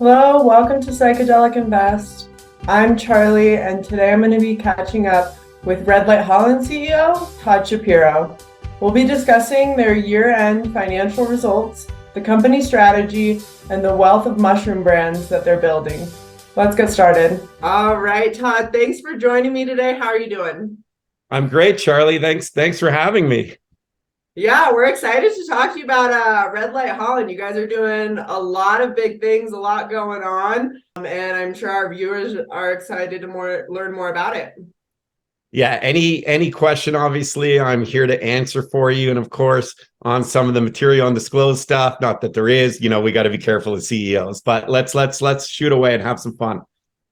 Hello, welcome to Psychedelic Invest. I'm Charlie, and today I'm going to be catching up with Red Light Holland CEO Todd Shapiro. We'll be discussing their year-end financial results, the company strategy, and the wealth of mushroom brands that they're building. Let's get started. All right, Todd, thanks for joining me today. How are you doing? I'm great, Charlie. Thanks for having me. Yeah, we're excited to talk to you about Red Light Holland. You guys are doing a lot of big things, a lot going on, and I'm sure our viewers are excited to learn more about it. Yeah, any question, obviously, I'm here to answer for you. And of course, on some of the material undisclosed stuff, not that there is, we got to be careful as CEOs. But let's shoot away and have some fun.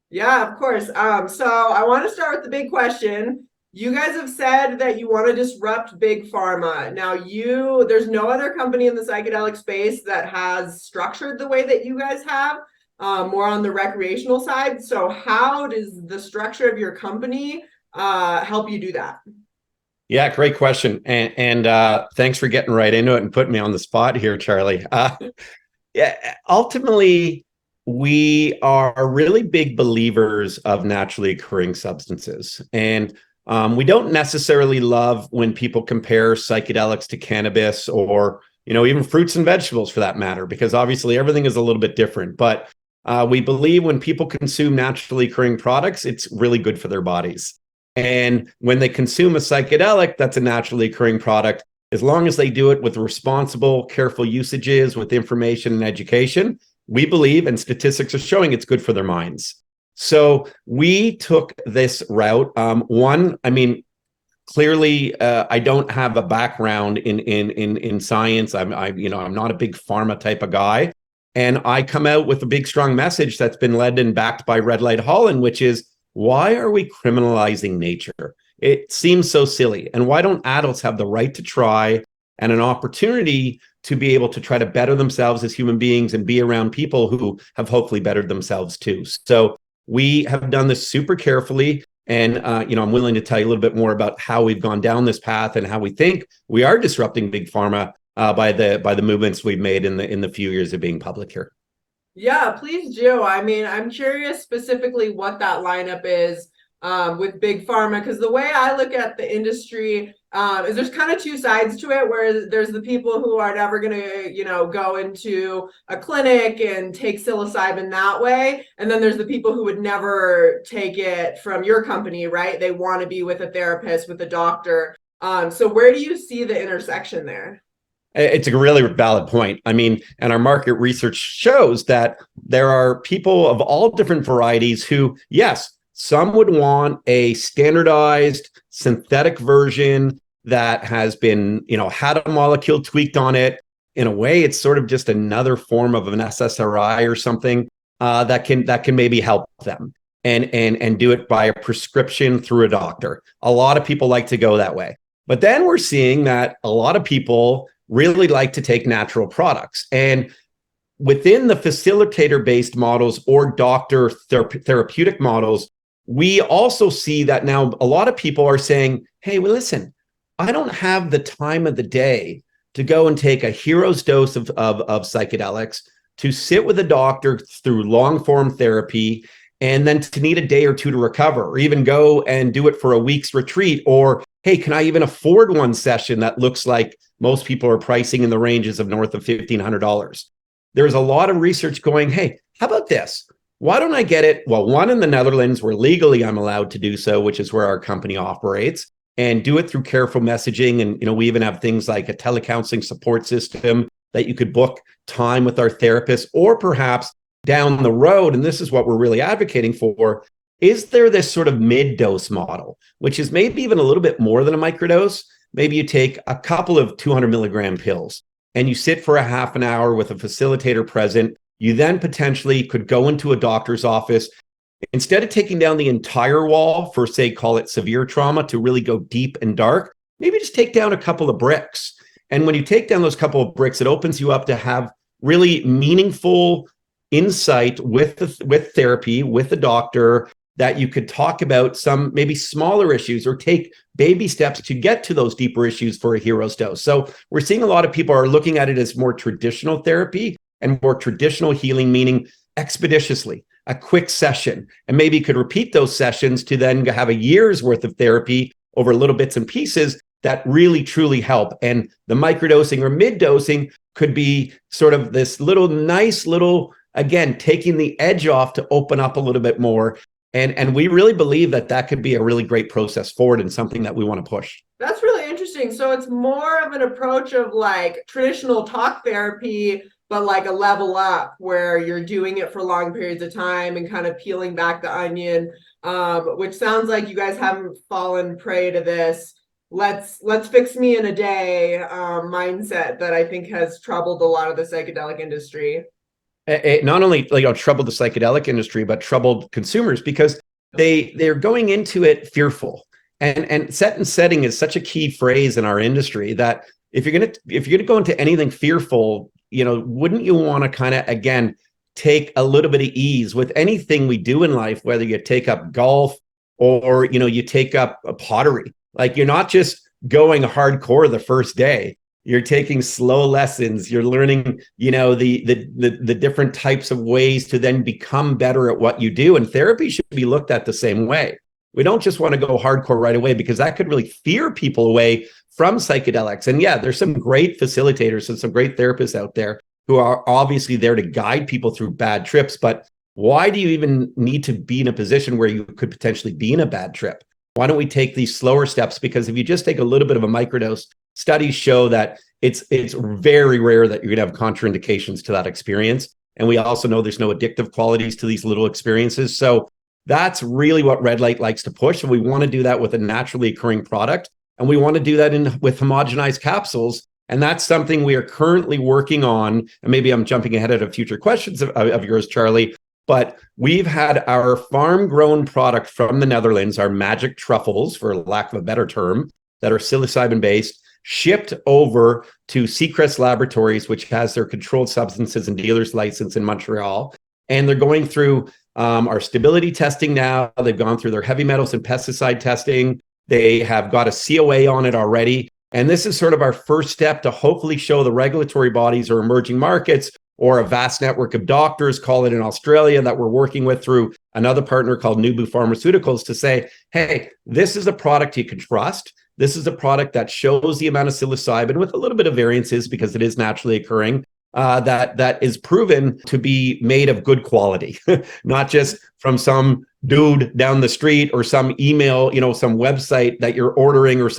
Yeah, of course. So I want to start with the big question. You guys have said that you want to disrupt big pharma. Now, there's no other company in the psychedelic space that has structured the way that you guys have, more on the recreational side. So how does the structure of your company help you do that? Yeah, great question. And thanks for getting right into it and putting me on the spot here, Charlie. Yeah, ultimately, we are really big believers of naturally occurring substances. And we don't necessarily love when people compare psychedelics to cannabis or, even fruits and vegetables for that matter, because obviously everything is a little bit different. But we believe when people consume naturally occurring products, it's really good for their bodies. And when they consume a psychedelic, that's a naturally occurring product. As long as they do it with responsible, careful usages, with information and education, we believe, and statistics are showing, it's good for their minds. So we took this route. Clearly, I don't have a background in science. I'm not a big pharma type of guy, and I come out with a big, strong message that's been led and backed by Red Light Holland, which is, why are we criminalizing nature? It seems so silly. And why don't adults have the right to try and an opportunity to be able to try to better themselves as human beings and be around people who have hopefully bettered themselves too? So we have done this super carefully. And, I'm willing to tell you a little bit more about how we've gone down this path and how we think we are disrupting big pharma by the movements we've made in the few years of being public here. Yeah, please do. I mean, I'm curious specifically what that lineup is with big pharma, because the way I look at the industry is there's kind of two sides to it, where there's the people who are never going to, go into a clinic and take psilocybin that way. And then there's the people who would never take it from your company, right? They want to be with a therapist, with a doctor. So where do you see the intersection there? It's a really valid point. I mean, and our market research shows that there are people of all different varieties who, yes, some would want a standardized synthetic version that has been, had a molecule tweaked on it. In a way, it's sort of just another form of an SSRI or something that can maybe help them and do it by a prescription through a doctor. A lot of people like to go that way. But then we're seeing that a lot of people really like to take natural products. And within the facilitator-based models or doctor therapeutic models, we also see that now a lot of people are saying, hey, well, listen, I don't have the time of the day to go and take a hero's dose of psychedelics, to sit with a doctor through long-form therapy, and then to need a day or two to recover, or even go and do it for a week's retreat. Or, hey, can I even afford one session that looks like most people are pricing in the ranges of north of $1,500? There's a lot of research going, hey, how about this? Why don't I get it? Well, one, in the Netherlands, where legally I'm allowed to do so, which is where our company operates, and do it through careful messaging. And, we even have things like a telecounseling support system that you could book time with our therapist, or perhaps down the road, and this is what we're really advocating for, is there this sort of mid-dose model, which is maybe even a little bit more than a microdose? Maybe you take a couple of 200 milligram pills and you sit for a half an hour with a facilitator present. You then potentially could go into a doctor's office. Instead of taking down the entire wall for, say, call it severe trauma, to really go deep and dark, maybe just take down a couple of bricks. And when you take down those couple of bricks, it opens you up to have really meaningful insight with therapy, with the doctor, that you could talk about some maybe smaller issues or take baby steps to get to those deeper issues for a hero's dose. So we're seeing a lot of people are looking at it as more traditional therapy and more traditional healing, meaning expeditiously, a quick session, and maybe could repeat those sessions to then have a year's worth of therapy over little bits and pieces that really truly help. And the microdosing or mid dosing could be sort of this nice little, again, taking the edge off to open up a little bit more. And we really believe that could be a really great process forward and something that we want to push. That's really interesting. So it's more of an approach of like traditional talk therapy, but like a level up where you're doing it for long periods of time and kind of peeling back the onion, which sounds like you guys haven't fallen prey to this let's fix me in a day mindset that I think has troubled a lot of the psychedelic industry. It not only troubled the psychedelic industry, but troubled consumers because they're going into it fearful. And set and setting is such a key phrase in our industry that if you're gonna go into anything fearful, wouldn't you want to kind of again take a little bit of ease with anything we do in life, whether you take up golf or you take up a pottery. Like you're not just going hardcore the first day. You're taking slow lessons. You're learning, the different types of ways to then become better at what you do. And therapy should be looked at the same way. We don't just want to go hardcore right away because that could really fear people away from psychedelics. And yeah, there's some great facilitators and some great therapists out there who are obviously there to guide people through bad trips. But why do you even need to be in a position where you could potentially be in a bad trip? Why don't we take these slower steps? Because if you just take a little bit of a microdose, studies show that it's very rare that you're going to have contraindications to that experience. And we also know there's no addictive qualities to these little experiences. So that's really what Red Light likes to push. And we want to do that with a naturally occurring product. And we want to do that with homogenized capsules. And that's something we are currently working on. And maybe I'm jumping ahead of future questions of yours, Charlie. But we've had our farm-grown product from the Netherlands, our magic truffles, for lack of a better term, that are psilocybin-based, shipped over to Seacrest Laboratories, which has their controlled substances and dealer's license in Montreal. And they're going through our stability testing now. They've gone through their heavy metals and pesticide testing. They have got a COA on it already. And this is sort of our first step to hopefully show the regulatory bodies or emerging markets or a vast network of doctors, call it in Australia, that we're working with through another partner called Nubu Pharmaceuticals to say, hey, this is a product you can trust. This is a product that shows the amount of psilocybin with a little bit of variances because it is naturally occurring, that is proven to be made of good quality, not just from some dude down the street or some email, some website that you're ordering or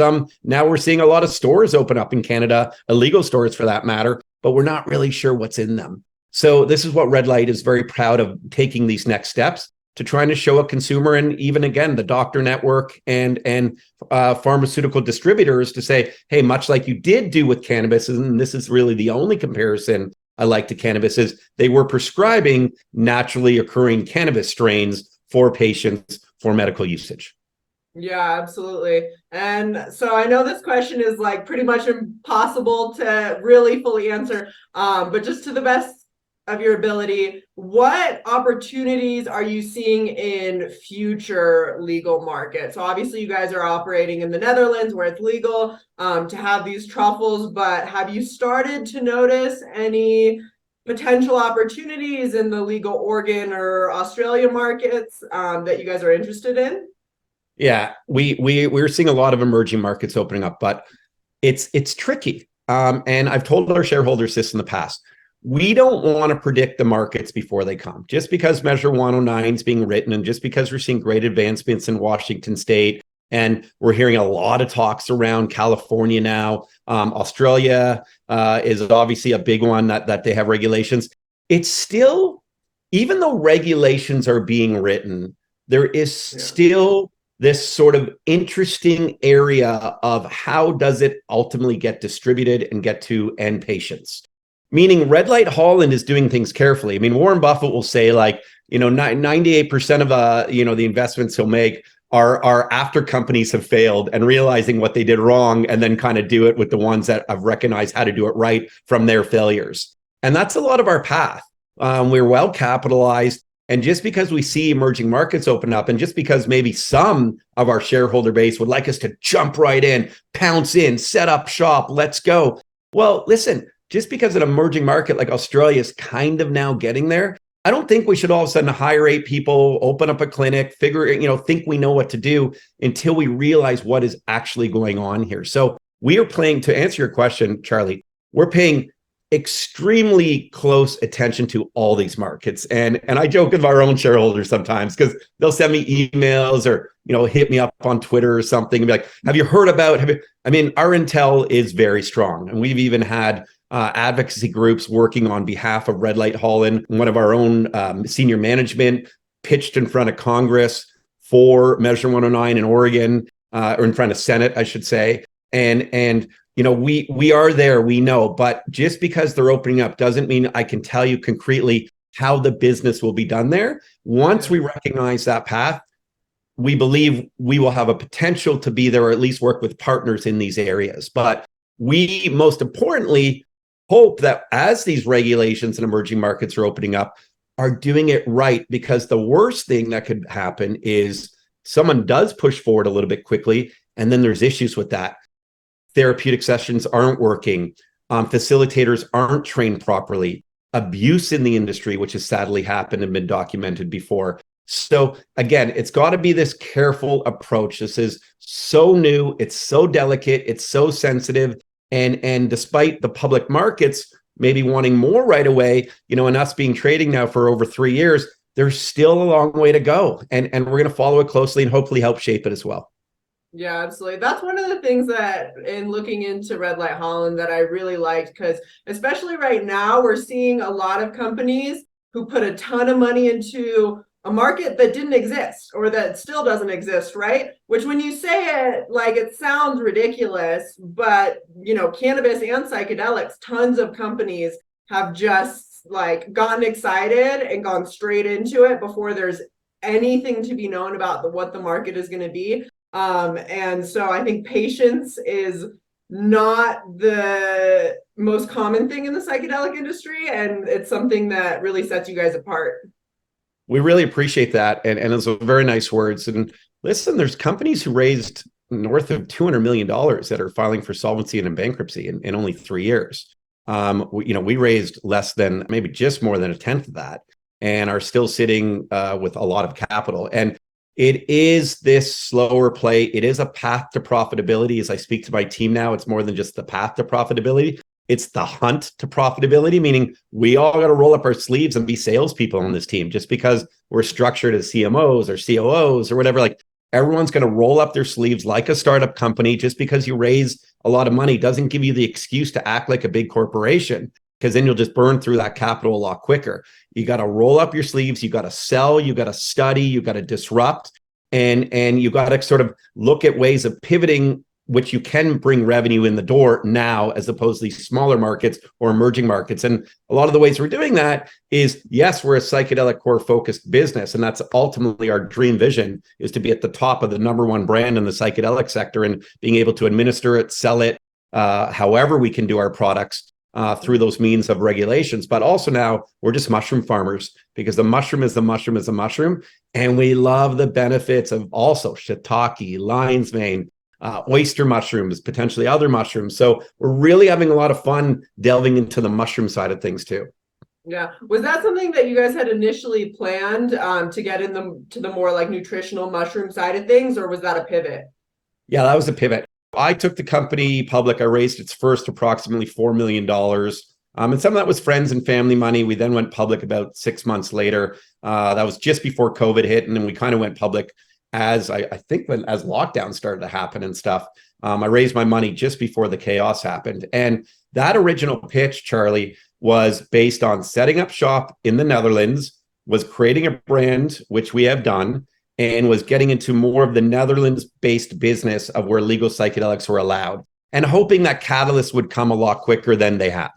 now we're seeing a lot of stores open up in Canada, illegal stores for that matter, but we're not really sure what's in them. So this is what Red Light is very proud of, taking these next steps to trying to show a consumer and even again, the doctor network and pharmaceutical distributors to say, hey, much like you did do with cannabis, and this is really the only comparison I like to cannabis, is they were prescribing naturally occurring cannabis strains for patients for medical usage. Yeah, absolutely. And so I know this question is like pretty much impossible to really fully answer, but just to the best of your ability, what opportunities are you seeing in future legal markets? So obviously you guys are operating in the Netherlands where it's legal to have these truffles, but have you started to notice any potential opportunities in the legal Oregon or Australia markets that you guys are interested in? Yeah, we're seeing a lot of emerging markets opening up, but it's tricky. And I've told our shareholders this in the past. We don't want to predict the markets before they come. Just because Measure 109 is being written and just because we're seeing great advancements in Washington State, and we're hearing a lot of talks around California now. Australia is obviously a big one that they have regulations. It's still, even though regulations are being written, there is still this sort of interesting area of how does it ultimately get distributed and get to end patients. Meaning Red Light Holland is doing things carefully. I mean, Warren Buffett will say 98% of the investments he'll make are after companies have failed and realizing what they did wrong and then kind of do it with the ones that have recognized how to do it right from their failures. And that's a lot of our path. We're well capitalized. And just because we see emerging markets open up and just because maybe some of our shareholder base would like us to jump right in, pounce in, set up shop, let's go. Well, listen, just because an emerging market like Australia is kind of now getting there, I don't think we should all of a sudden hire 8 people, open up a clinic, think we know what to do until we realize what is actually going on here. So we are playing, to answer your question, Charley, we're paying extremely close attention to all these markets. And I joke with our own shareholders sometimes because they'll send me emails or, hit me up on Twitter or something and be like, have you heard about, I mean, our intel is very strong. And we've even had advocacy groups working on behalf of Red Light Holland. One of our own senior management pitched in front of Congress for Measure 109 in Oregon, or in front of Senate, I should say. And we are there, we know, but just because they're opening up doesn't mean I can tell you concretely how the business will be done there. Once we recognize that path, we believe we will have a potential to be there, or at least work with partners in these areas. But we, most importantly, hope that as these regulations and emerging markets are opening up, are doing it right, because the worst thing that could happen is someone does push forward a little bit quickly, and then there's issues with that. Therapeutic sessions aren't working. Facilitators aren't trained properly. Abuse in the industry, which has sadly happened and been documented before. So again, it's got to be this careful approach. This is so new. It's so delicate. It's so sensitive. And despite the public markets maybe wanting more right away, and us being trading now for over 3 years, there's still a long way to go. And we're going to follow it closely and hopefully help shape it as well. Yeah, absolutely. That's one of the things that in looking into Red Light Holland that I really liked, because especially right now, we're seeing a lot of companies who put a ton of money into a market that didn't exist or that still doesn't exist, right? Which when you say it, like, it sounds ridiculous, but cannabis and psychedelics, tons of companies have just like gotten excited and gone straight into it before there's anything to be known about what the market is going to be. And so I think patience is not the most common thing in the psychedelic industry, and it's something that really sets you guys apart. We really appreciate that. And those are very nice words. And listen, there's companies who raised north of $200 million that are filing for solvency and in bankruptcy in only 3 years. We raised less than, maybe just more than a tenth of that, and are still sitting with a lot of capital. And it is this slower play. It is a path to profitability. As I speak to my team now, it's more than just the path to profitability. It's the hunt to profitability, meaning we all got to roll up our sleeves and be salespeople on this team. Just because we're structured as CMOs or COOs or whatever, like, everyone's going to roll up their sleeves like a startup company. Just because you raise a lot of money doesn't give you the excuse to act like a big corporation, because then you'll just burn through that capital a lot quicker. You got to roll up your sleeves. You got to sell. You got to study. You got to disrupt, and you got to sort of look at ways of pivoting, which you can bring revenue in the door now, as opposed to these smaller markets or emerging markets. And a lot of the ways we're doing that is, yes, we're a psychedelic core focused business. And that's ultimately our dream vision, is to be at the top of the #1 brand in the psychedelic sector and being able to administer it, sell it, however we can do our products through those means of regulations. But also now we're just mushroom farmers, because the mushroom is the mushroom is the mushroom. And we love the benefits of also shiitake, lion's mane, oyster mushrooms, potentially other mushrooms. So we're really having a lot of fun delving into the mushroom side of things too. Yeah. Was that something that you guys had initially planned to get to the more like nutritional mushroom side of things, or was that a pivot? Yeah, that was a pivot. I took the company public. I raised its first approximately $4 million. And some of that was friends and family money. We then went public about 6 months later. That was just before COVID hit. And then we kind of went public as I think as lockdown started to happen and stuff. I raised my money just before the chaos happened. And that original pitch, Charley, was based on setting up shop in the Netherlands, was creating a brand, which we have done, and was getting into more of the Netherlands-based business of where legal psychedelics were allowed, and hoping that catalysts would come a lot quicker than they have.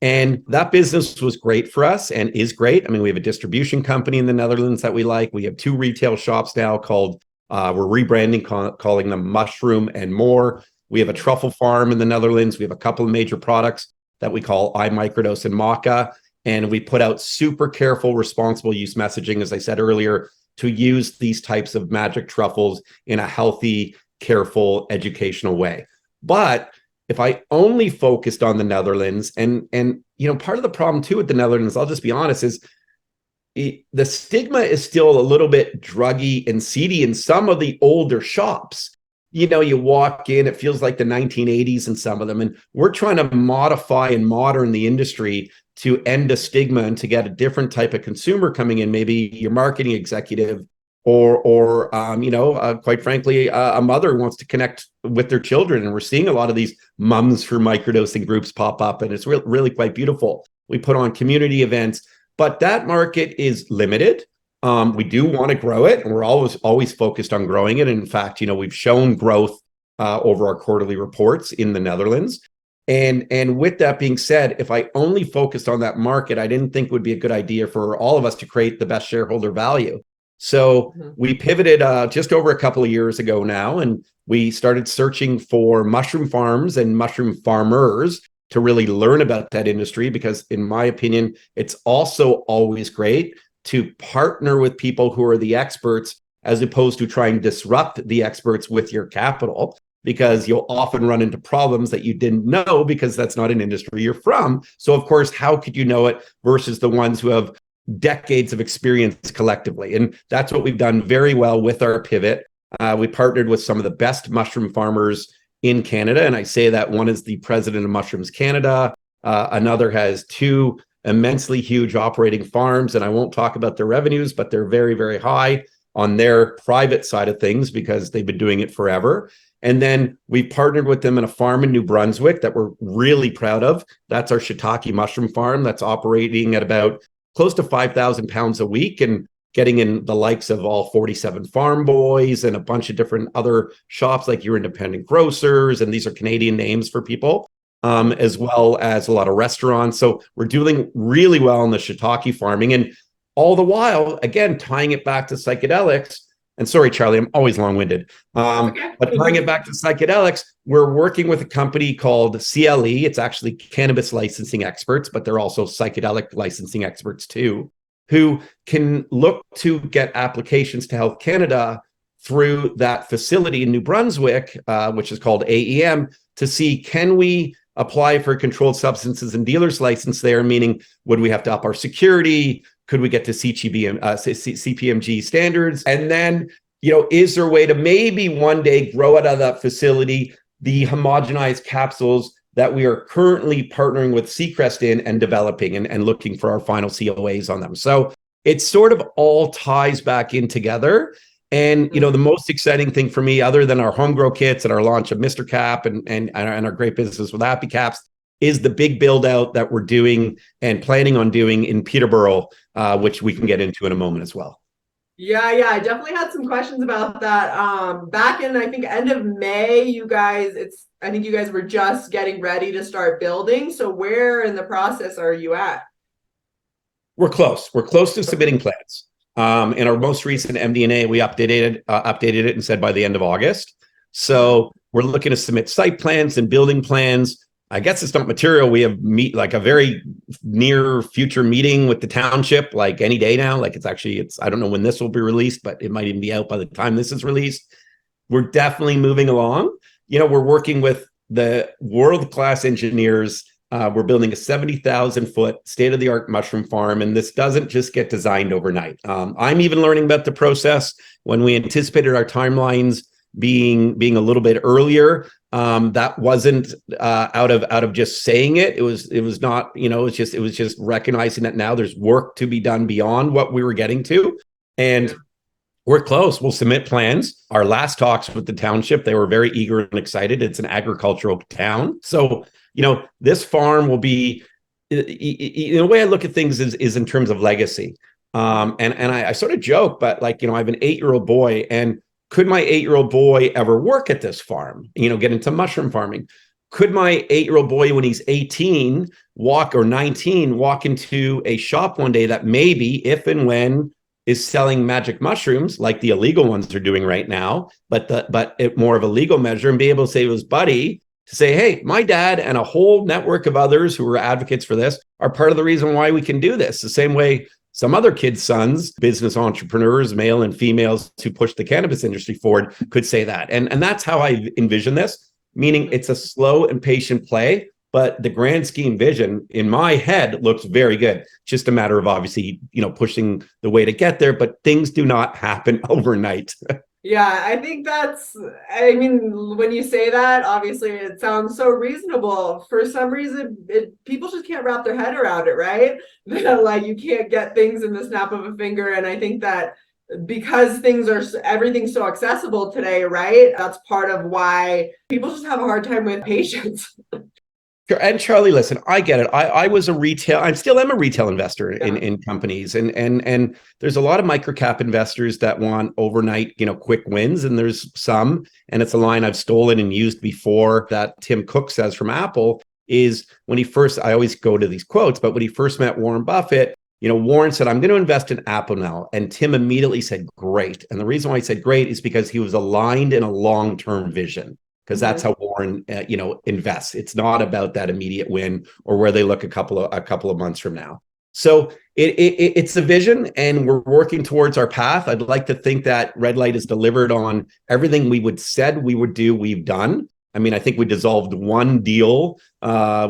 And that business was great for us and is great. I mean, we have a distribution company in the Netherlands that we like. We have 2 retail shops now called, we're rebranding, calling them Mushroom and More. We have a truffle farm in the Netherlands. We have a couple of major products that we call iMicrodose and Maca. And we put out super careful, responsible use messaging, as I said earlier, to use these types of magic truffles in a healthy, careful, educational way. But if I only focused on the Netherlands, and part of the problem too with the Netherlands, I'll just be honest, is the stigma is still a little bit druggy and seedy in some of the older shops. You walk in, it feels like the 1980s in some of them. And we're trying to modify and modern the industry to end a stigma and to get a different type of consumer coming in, maybe your marketing executive or quite frankly, a mother who wants to connect with their children. And we're seeing a lot of these mums for microdosing groups pop up, and it's really quite beautiful. We put on community events, but that market is limited. We do want to grow it, and we're always focused on growing it. And in fact, we've shown growth over our quarterly reports in the Netherlands. And with that being said, if I only focused on that market, I didn't think it would be a good idea for all of us to create the best shareholder value. So we pivoted just over a couple of years ago now, and we started searching for mushroom farms and mushroom farmers to really learn about that industry, because in my opinion, it's also always great to partner with people who are the experts as opposed to trying to disrupt the experts with your capital, because you'll often run into problems that you didn't know because that's not an industry you're from. So of course, how could you know it versus the ones who have decades of experience collectively? And that's what we've done very well with our pivot. We partnered with some of the best mushroom farmers in Canada. And I say that one is the president of Mushrooms Canada. Another has two immensely huge operating farms. And I won't talk about their revenues, but they're very, very high on their private side of things because they've been doing it forever. And then we partnered with them in a farm in New Brunswick that we're really proud of. That's our shiitake mushroom farm that's operating at about close to 5,000 pounds a week and getting in the likes of all 47 Farm Boys and a bunch of different other shops like your independent grocers. And these are Canadian names for people, as well as a lot of restaurants. So we're doing really well in the shiitake farming. And all the while, again, tying it back to psychedelics. And sorry, Charlie, I'm always long-winded. But tying it back to psychedelics, we're working with a company called CLE. It's actually cannabis licensing experts, but they're also psychedelic licensing experts too, who can look to get applications to Health Canada through that facility in New Brunswick, which is called AEM, to see, can we apply for a controlled substances and dealers license there? Meaning, would we have to up our security? Could we get to CPMG standards? And then, is there a way to maybe one day grow out of that facility the homogenized capsules that we are currently partnering with Seacrest in and developing and looking for our final COAs on them? So it sort of all ties back in together. And, the most exciting thing for me, other than our home grow kits and our launch of Mr. Cap and our great business with Happy Caps, is the big build out that we're doing and planning on doing in Peterborough, which we can get into in a moment as well. Yeah, I definitely had some questions about that. Back in, I think, end of May, I think you guys were just getting ready to start building. So where in the process are you at? We're close. We're close to submitting plans. In our most recent MD&A, we updated it and said by the end of August. So we're looking to submit site plans and building plans. I guess it's not material. We have a very near future meeting with the township, like any day now. Like it's I don't know when this will be released, but it might even be out by the time this is released. We're definitely moving along. We're working with the world-class engineers. We're building a 70,000-foot state-of-the-art mushroom farm, and this doesn't just get designed overnight. I'm even learning about the process. When we anticipated our timelines being a little bit earlier, that wasn't out of just saying it. It was not, it was just recognizing that now there's work to be done beyond what we were getting to, and we're close. We'll submit plans. Our last talks with the township, they were very eager and excited. It's an agricultural town, so this farm will be. The way I look at things is in terms of legacy, and I sort of joke, but I have an 8-year-old boy, and could my 8-year-old boy ever work at this farm, get into mushroom farming? Could my 8-year-old boy, when he's 18, or 19, walk into a shop one day that maybe, if and when, is selling magic mushrooms like the illegal ones are doing right now, but more of a legal measure, and be able to say to his buddy, to say, hey, my dad and a whole network of others who are advocates for this are part of the reason why we can do this. The same way some other kids' sons, business entrepreneurs, male and females who push the cannabis industry forward, could say that. And that's how I envision this, meaning it's a slow and patient play. but the grand scheme vision in my head looks very good. It's just a matter of obviously, pushing the way to get there, but things do not happen overnight. Yeah, I think I mean, when you say that, obviously it sounds so reasonable. For some reason, people just can't wrap their head around it, right? That like you can't get things in the snap of a finger. And I think that because everything's so accessible today, right? That's part of why people just have a hard time with patience. And Charlie, listen, I get it. I was I still am a retail investor Yeah. in companies, and there's a lot of microcap investors that want overnight, quick wins, and there's some, and it's a line I've stolen and used before that Tim Cook says from Apple is when he first, I always go to these quotes, but when he first met Warren Buffett, Warren said, "I'm going to invest in Apple now," and Tim immediately said, "Great." And the reason why he said great is because he was aligned in a long-term vision, because that's how Warren, invests. It's not about that immediate win or where they look a couple of months from now. So it's a vision, and we're working towards our path. I'd like to think that Red Light has delivered on everything said we would do. We've done. I mean, I think we dissolved one deal,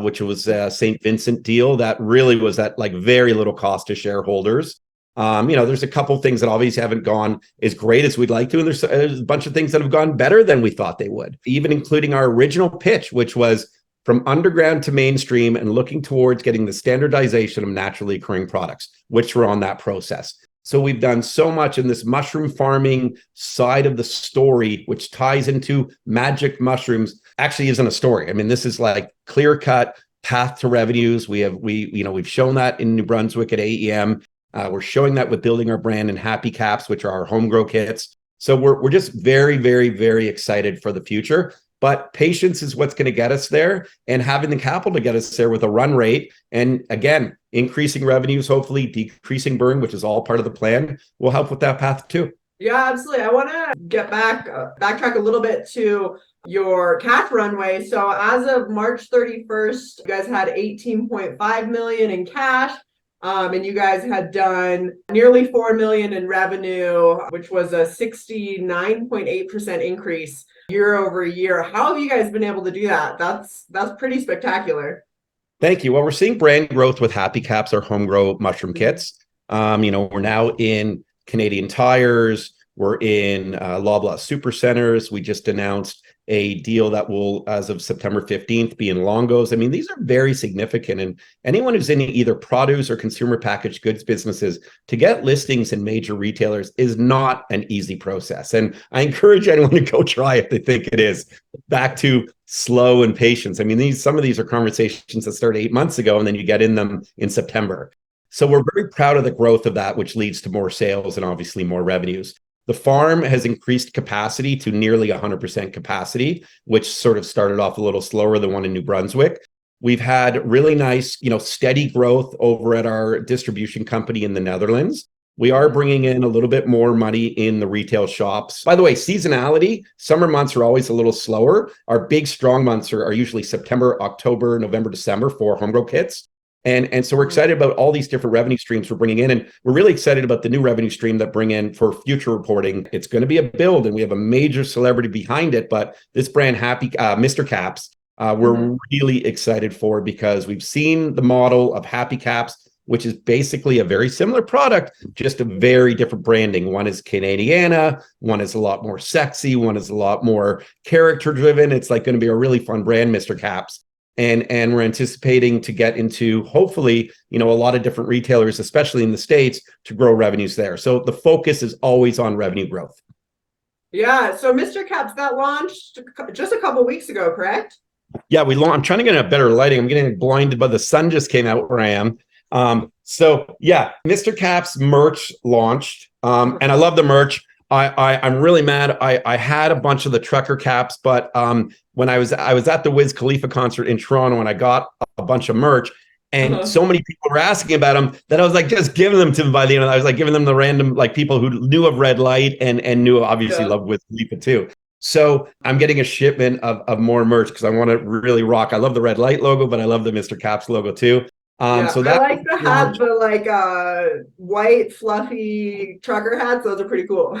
which was a St. Vincent deal that really was at like very little cost to shareholders. There's a couple things that obviously haven't gone as great as we'd like to, and there's a bunch of things that have gone better than we thought they would, even including our original pitch, which was from underground to mainstream and looking towards getting the standardization of naturally occurring products, which we're on that process. So we've done so much in this mushroom farming side of the story, which ties into magic mushrooms. Actually isn't a story. I mean, this is like clear cut path to revenues. We've shown that in New Brunswick at AEM. We're showing that with building our brand in Happy Caps, which are our home grow kits. So we're just very, very, very excited for the future. But patience is what's going to get us there, and having the capital to get us there with a run rate. And again, increasing revenues, hopefully decreasing burn, which is all part of the plan, will help with that path too. Yeah, absolutely. I want to backtrack a little bit to your cash runway. So as of March 31st, you guys had 18.5 million in cash. And you guys had done nearly 4 million in revenue, which was a 69.8% increase year over year. How have you guys been able to do that? That's pretty spectacular. Thank you. Well, we're seeing brand growth with Happy Caps, our home grow mushroom kits. We're now in Canadian Tires. We're in Loblaw Supercenters. We just announced a deal that will, as of September 15th, be in Longos. I mean, these are very significant. And anyone who's in either produce or consumer packaged goods businesses, to get listings in major retailers is not an easy process. And I encourage anyone to go try if they think it is. Back to slow and patience. I mean, some of these are conversations that started 8 months ago, and then you get in them in September. So we're very proud of the growth of that, which leads to more sales and obviously more revenues. The farm has increased capacity to nearly 100% capacity, which sort of started off a little slower than one in New Brunswick. We've had really nice, steady growth over at our distribution company in the Netherlands. We are bringing in a little bit more money in the retail shops. By the way, seasonality, summer months are always a little slower. Our big strong months are usually September, October, November, December for home grow kits. And so we're excited about all these different revenue streams we're bringing in. And we're really excited about the new revenue stream that bring in for future reporting. It's going to be a build, and we have a major celebrity behind it. But this brand, Mr. Caps, we're really excited for, because we've seen the model of Happy Caps, which is basically a very similar product, just a very different branding. One is Canadiana, one is a lot more sexy, one is a lot more character driven. It's like going to be a really fun brand, Mr. Caps. And we're anticipating to get into, hopefully, a lot of different retailers, especially in the States, to grow revenues there. So the focus is always on revenue growth. Yeah. So Mr. Caps, that launched just a couple weeks ago, correct? Yeah, I'm trying to get a better lighting. I'm getting blinded, but the sun just came out where I am. So yeah, Mr. Caps merch launched, and I love the merch. I'm really mad. I had a bunch of the trucker caps, but when I was at the Wiz Khalifa concert in Toronto, and I got a bunch of merch, and so many people were asking about them that I was like, just giving them to them by the end. I was like giving them the random, like, people who knew of Red Light and knew, obviously, loved Wiz Khalifa too. So I'm getting a shipment of more merch because I want to really rock. I love the Red Light logo, but I love the Mr. Caps logo too. So that I like the hat, the white fluffy trucker hats. Those are pretty cool.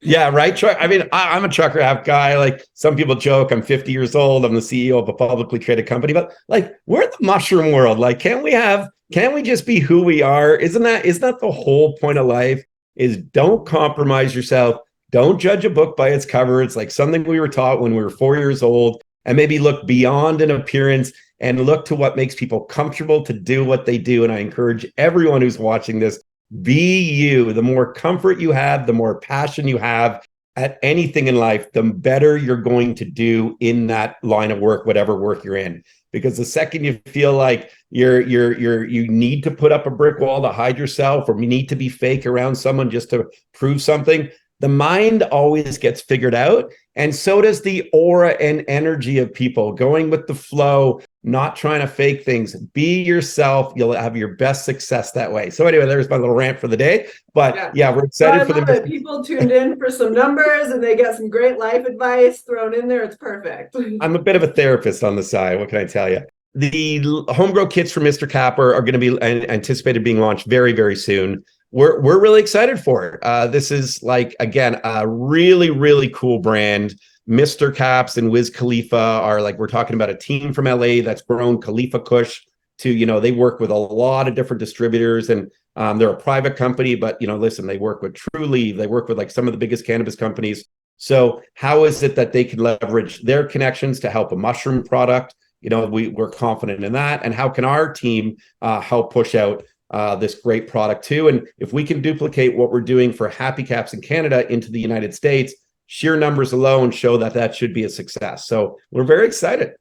Yeah, right. I mean, I'm a trucker half guy. Like some people joke, I'm 50 years old. I'm the CEO of a publicly traded company, but like we're in the mushroom world. Like, can we just be who we are? Isn't that the whole point of life? Is don't compromise yourself. Don't judge a book by its cover. It's like something we were taught when we were 4 years old, and maybe look beyond an appearance and look to what makes people comfortable to do what they do. And I encourage everyone who's watching this, be you. The more comfort you have, the more passion you have at anything in life, the better you're going to do in that line of work, whatever work you're in. Because the second you feel like you need to put up a brick wall to hide yourself, or you need to be fake around someone just to prove something, the mind always gets figured out. And so does the aura and energy of people, going with the flow, not trying to fake things. Be yourself. You'll have your best success that way. So anyway, there's my little rant for the day. But yeah, we're excited for the business. People tuned in for some numbers and they get some great life advice thrown in there. It's perfect. I'm a bit of a therapist on the side. What can I tell you? The homegrown kits from Mr. Capper are going to be anticipated being launched very, very soon. We're really excited for it. This is like, again, a really, really cool brand. Mr. Caps and Wiz Khalifa are like, we're talking about a team from LA that's grown Khalifa Kush to, they work with a lot of different distributors, and they're a private company, but listen, they work with Truly, they work with like some of the biggest cannabis companies. So how is it that they can leverage their connections to help a mushroom product? We're confident in that. And how can our team help push out this great product too? And if we can duplicate what we're doing for Happy Caps in Canada into the United States, sheer numbers alone show that should be a success. So we're very excited.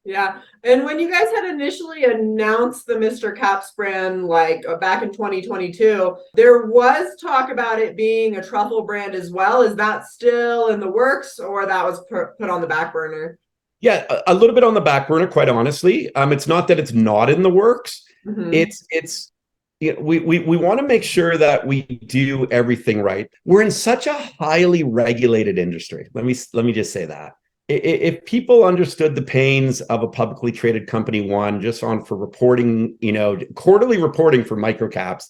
Yeah. And when you guys had initially announced the Mr. Caps brand, like back in 2022, there was talk about it being a truffle brand as well. Is that still in the works, or that was put on the back burner? Yeah, a little bit on the back burner, quite honestly. It's not that it's not in the works. Mm-hmm. It's we want to make sure that we do everything right. We're in such a highly regulated industry. Let me just say that. If people understood the pains of a publicly traded company, just for reporting, quarterly reporting for microcaps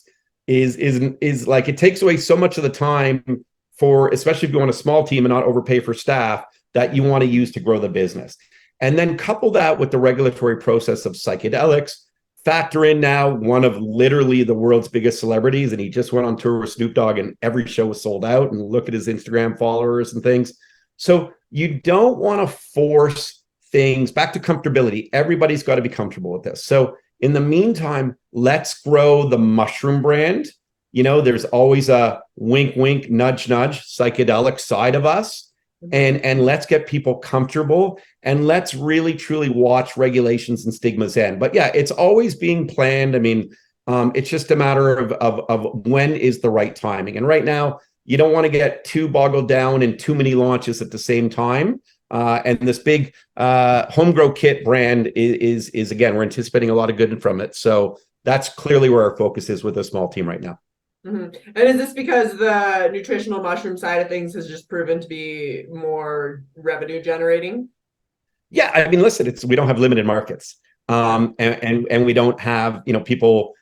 is like, it takes away so much of the time for, especially if you want a small team and not overpay for staff, that you want to use to grow the business. And then couple that with the regulatory process of psychedelics, factor in now one of literally the world's biggest celebrities, and he just went on tour with Snoop Dogg and every show was sold out, and look at his Instagram followers and things. So you don't want to force things back to comfortability. Everybody's got to be comfortable with this. So in the meantime, let's grow the mushroom brand. There's always a wink, wink, nudge, nudge psychedelic side of us. And let's get people comfortable, and let's really truly watch regulations and stigmas in. But yeah, it's always being planned. I mean, it's just a matter of when is the right timing. And right now, you don't want to get too boggled down in too many launches at the same time. And this big homegrown kit brand is again, we're anticipating a lot of good from it. So that's clearly where our focus is with a small team right now. Mm-hmm. And is this because the nutritional mushroom side of things has just proven to be more revenue generating? Yeah, I mean, listen, we don't have limited markets, and we don't have people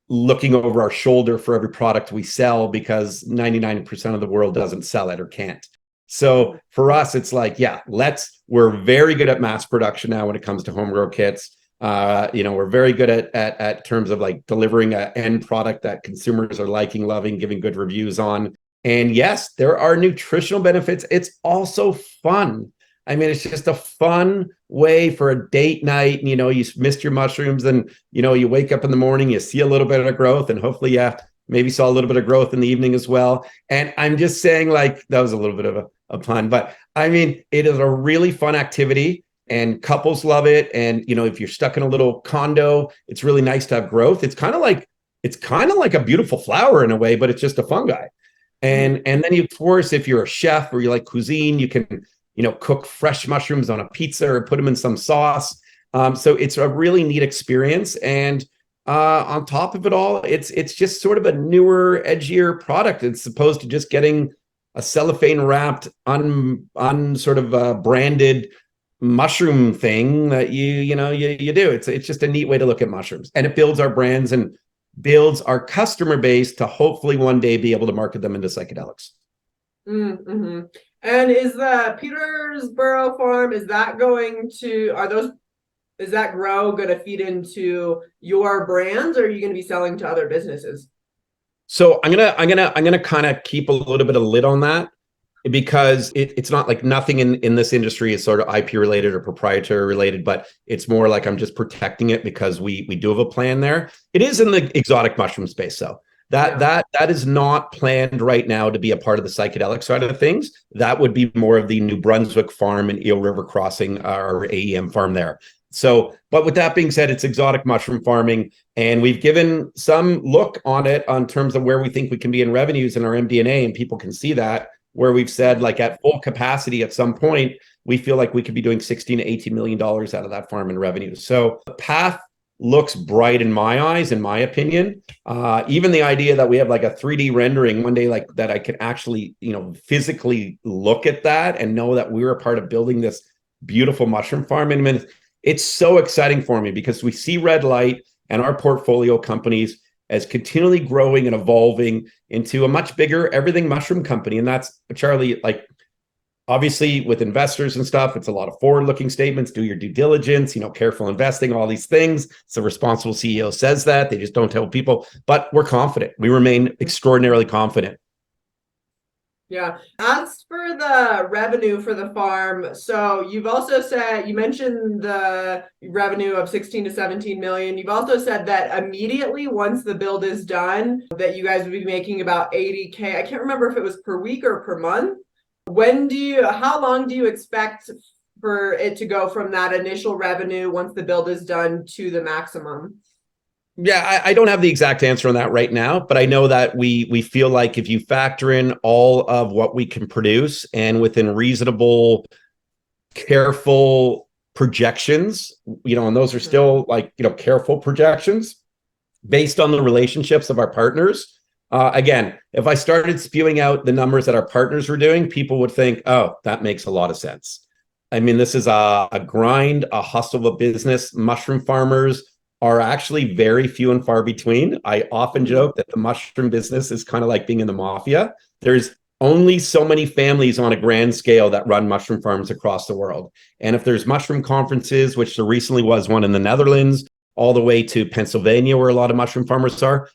looking over our shoulder for every product we sell, because 99% of the world doesn't sell it or can't. So for us, it's like, yeah, we're very good at mass production now when it comes to homegrown kits. We're very good at terms of like delivering an end product that consumers are liking, loving, giving good reviews on. And yes, there are nutritional benefits. It's also fun. I mean, it's just a fun way for a date night. And, you missed your mushrooms, and, you wake up in the morning, you see a little bit of growth, and hopefully you maybe saw a little bit of growth in the evening as well. And I'm just saying, like, that was a little bit of a pun, but I mean, it is a really fun activity. And couples love it. And, if you're stuck in a little condo, it's really nice to have growth. It's kind of like a beautiful flower in a way, but it's just a fungi. And then of course, if you're a chef or you like cuisine, you can, cook fresh mushrooms on a pizza or put them in some sauce. So it's a really neat experience. And on top of it all, it's just sort of a newer, edgier product. It's opposed to just getting a cellophane wrapped, branded mushroom thing that you do. It's just a neat way to look at mushrooms, and it builds our brands and builds our customer base to hopefully one day be able to market them into psychedelics. Mm-hmm. And is the Petersboro farm, is that going to, is that grow going to feed into your brands, or are you going to be selling to other businesses? So I'm gonna kind of keep a little bit of lid on that because it's not like nothing in this industry is sort of IP related or proprietary related, but it's more like I'm just protecting it because we do have a plan there. It is in the exotic mushroom space, though. That Yeah. that is not planned right now to be a part of the psychedelic side of things. That would be more of the New Brunswick farm and Eel River Crossing, our AEM farm there. So, but with that being said, it's exotic mushroom farming, and we've given some look on it on terms of where we think we can be in revenues in our MD&A, and people can see that where we've said like at full capacity at some point, we feel like we could be doing 16 to 18 million dollars out of that farm in revenue. So the path looks bright in my eyes, in my opinion. Even the idea that we have like a 3D rendering one day, like that I can actually, physically look at that and know that we were a part of building this beautiful mushroom farm. And it's so exciting for me because we see Red Light and our portfolio companies as continually growing and evolving into a much bigger everything mushroom company. And that's, Charley, like obviously with investors and stuff, it's a lot of forward-looking statements, do your due diligence, careful investing, all these things. So responsible CEO says that. They just don't tell people, but we're confident. We remain extraordinarily confident. Yeah. As for the revenue for the farm, so you've also said, you mentioned the revenue of 16 to 17 million. You've also said that immediately once the build is done, that you guys would be making about 80K. I can't remember if it was per week or per month. How long do you expect for it to go from that initial revenue once the build is done to the maximum? Yeah, I don't have the exact answer on that right now, but I know that we feel like if you factor in all of what we can produce and within reasonable, careful projections, and those are still like, careful projections based on the relationships of our partners. Again, if I started spewing out the numbers that our partners were doing, people would think, oh, that makes a lot of sense. I mean, this is a grind, a hustle of a business. Mushroom farmers are actually very few and far between. I often joke that the mushroom business is kind of like being in the mafia. There's only so many families on a grand scale that run mushroom farms across the world. And if there's mushroom conferences, which there recently was one in the Netherlands, all the way to Pennsylvania, where a lot of mushroom farmers are,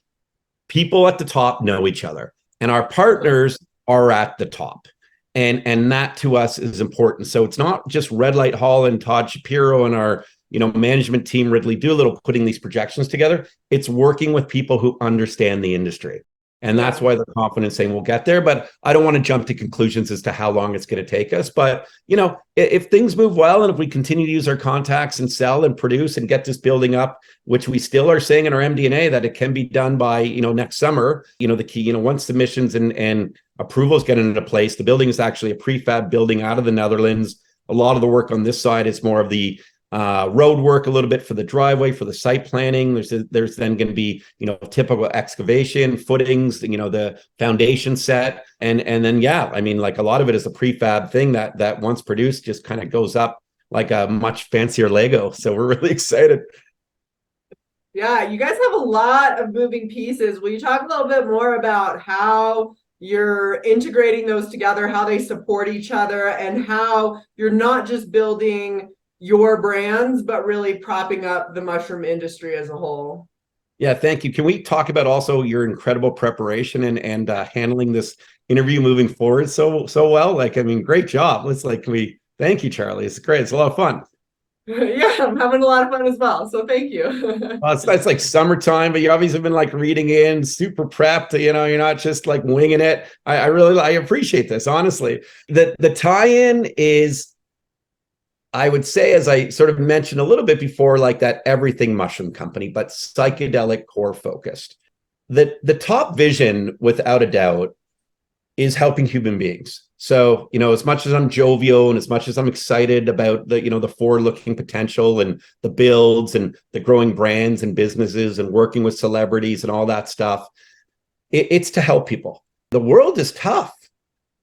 people at the top know each other. And our partners are at the top. And that to us is important. So it's not just Red Light Holland, Todd Shapiro, and our management team, Ridley Doolittle, putting these projections together. It's working with people who understand the industry. And that's why they're confident saying we'll get there. But I don't want to jump to conclusions as to how long it's going to take us. But, if things move well and if we continue to use our contacts and sell and produce and get this building up, which we still are saying in our MD&A that it can be done by, next summer, the key, once submissions and approvals get into place, the building is actually a prefab building out of the Netherlands. A lot of the work on this side is more of the road work, a little bit for the driveway, for the site planning. There's then going to be, typical excavation, footings, the foundation set. And then, I mean, like a lot of it is a prefab thing that once produced just kind of goes up like a much fancier Lego. So we're really excited. Yeah, you guys have a lot of moving pieces. Will you talk a little bit more about how you're integrating those together, how they support each other, and how you're not just building your brands, but really propping up the mushroom industry as a whole? Yeah, thank you. Can we talk about also your incredible preparation and handling this interview moving forward so well? Like, I mean, great job. Thank you, Charley. It's great. It's a lot of fun. Yeah, I'm having a lot of fun as well. So thank you. It's like summertime, but you obviously been like reading in, super prepped. You're not just like winging it. I appreciate this, honestly. The tie-in is, I would say, as I sort of mentioned a little bit before, like that everything mushroom company, but psychedelic core focused. The top vision, without a doubt, is helping human beings. So, as much as I'm jovial and as much as I'm excited about the forward-looking potential and the builds and the growing brands and businesses and working with celebrities and all that stuff, it's to help people. The world is tough,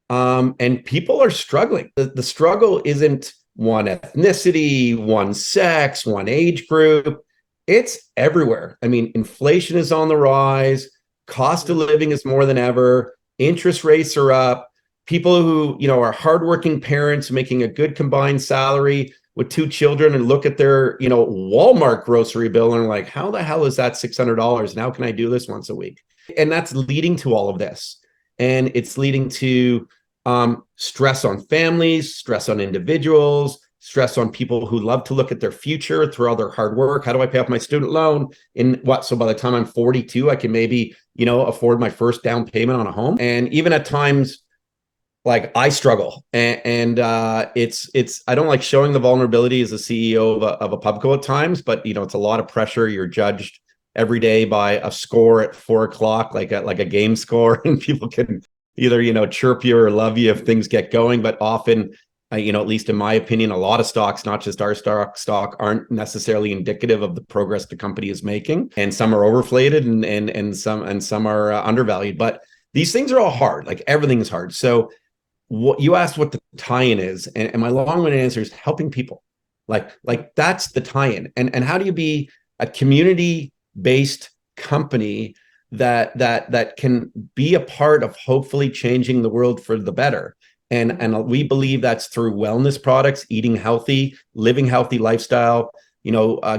and people are struggling. The struggle isn't one ethnicity, one sex, one age group. It's everywhere. I mean, inflation is on the rise. Cost of living is more than ever. Interest rates are up. people who, are hardworking parents making a good combined salary with 2 children and look at their, Walmart grocery bill and are like, how the hell is that $600? And how can I do this once a week? And that's leading to all of this. And it's leading to stress on families, stress on individuals, stress on people who love to look at their future through all their hard work. How do I pay off my student loan? So by the time I'm 42, I can maybe, afford my first down payment on a home. And even at times, like, I struggle, and it's I don't like showing the vulnerability as a CEO of a pubco at times, but it's a lot of pressure. You're judged every day by a score at 4 o'clock, like a game score, and people can either chirp you or love you if things get going. But often, at least in my opinion, a lot of stocks, not just our stock, aren't necessarily indicative of the progress the company is making, and some are overinflated and some are undervalued. But these things are all hard. Like, everything is hard. So what you asked what the tie-in is, and my long-winded answer is helping people. Like that's the tie-in. And how do you be a community-based company that can be a part of hopefully changing the world for the better? And we believe that's through wellness products, eating healthy, living healthy lifestyle,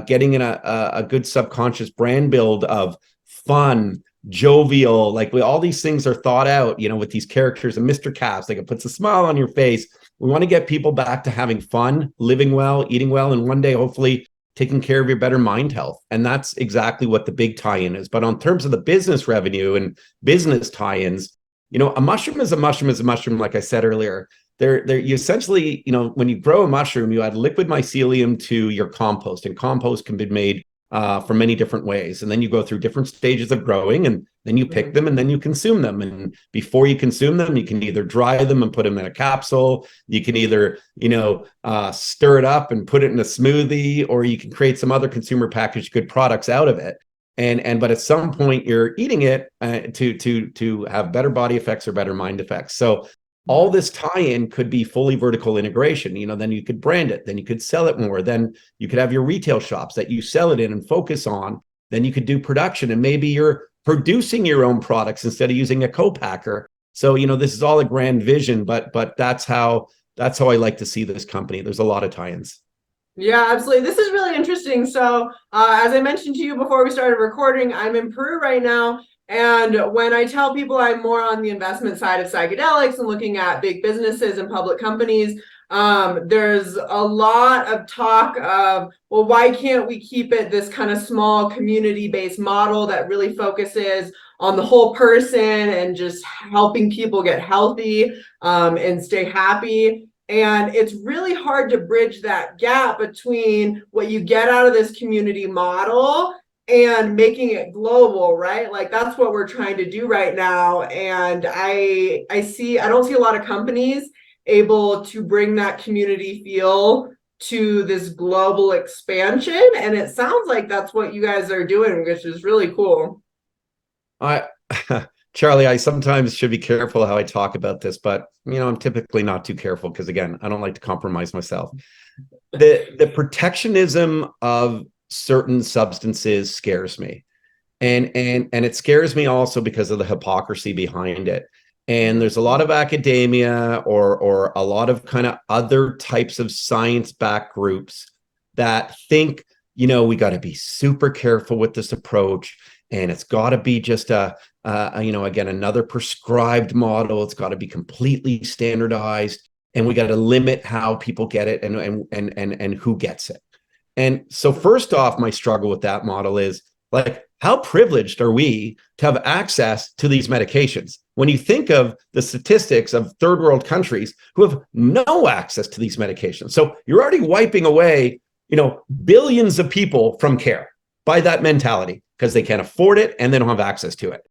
getting in a good subconscious brand build of fun, jovial, like all these things are thought out, with these characters and Mr. Caps, like it puts a smile on your face. We want to get people back to having fun, living well, eating well, and one day, hopefully, taking care of your better mind health. And that's exactly what the big tie-in is. But on terms of the business revenue and business tie-ins, a mushroom is a mushroom is a mushroom, like I said earlier. You essentially, when you grow a mushroom, you add liquid mycelium to your compost, and compost can be made for many different ways. And then you go through different stages of growing, and then you pick them, and then you consume them. And before you consume them, you can either dry them and put them in a capsule. You can either, stir it up and put it in a smoothie, or you can create some other consumer packaged good products out of it. But at some point you're eating it to have better body effects or better mind effects. So all this tie-in could be fully vertical integration. Then you could brand it, then you could sell it more, then you could have your retail shops that you sell it in and focus on. Then you could do production, and maybe you're producing your own products instead of using a co-packer. So this is all a grand vision, but that's how I like to see this company. There's a lot of tie-ins. Yeah, absolutely. This is really interesting. So as I mentioned to you before we started recording, I'm in Peru right now. And when I tell people I'm more on the investment side of psychedelics and looking at big businesses and public companies, there's a lot of talk of, well, why can't we keep it this kind of small community-based model that really focuses on the whole person and just helping people get healthy and stay happy? And it's really hard to bridge that gap between what you get out of this community model and making it global, right? Like, that's what we're trying to do right now. And I don't see a lot of companies able to bring that community feel to this global expansion. And it sounds like that's what you guys are doing, which is really cool. Charlie, I sometimes should be careful how I talk about this, but I'm typically not too careful because, again, I don't like to compromise myself. The protectionism of certain substances scares me, and it scares me also because of the hypocrisy behind it. And there's a lot of academia or a lot of kind of other types of science-backed groups that think, we got to be super careful with this approach, and it's got to be just again, another prescribed model. It's got to be completely standardized, and we got to limit how people get it and who gets it. And so, first off, my struggle with that model is, like, how privileged are we to have access to these medications? When you think of the statistics of third world countries who have no access to these medications. So you're already wiping away, billions of people from care by that mentality because they can't afford it and they don't have access to it.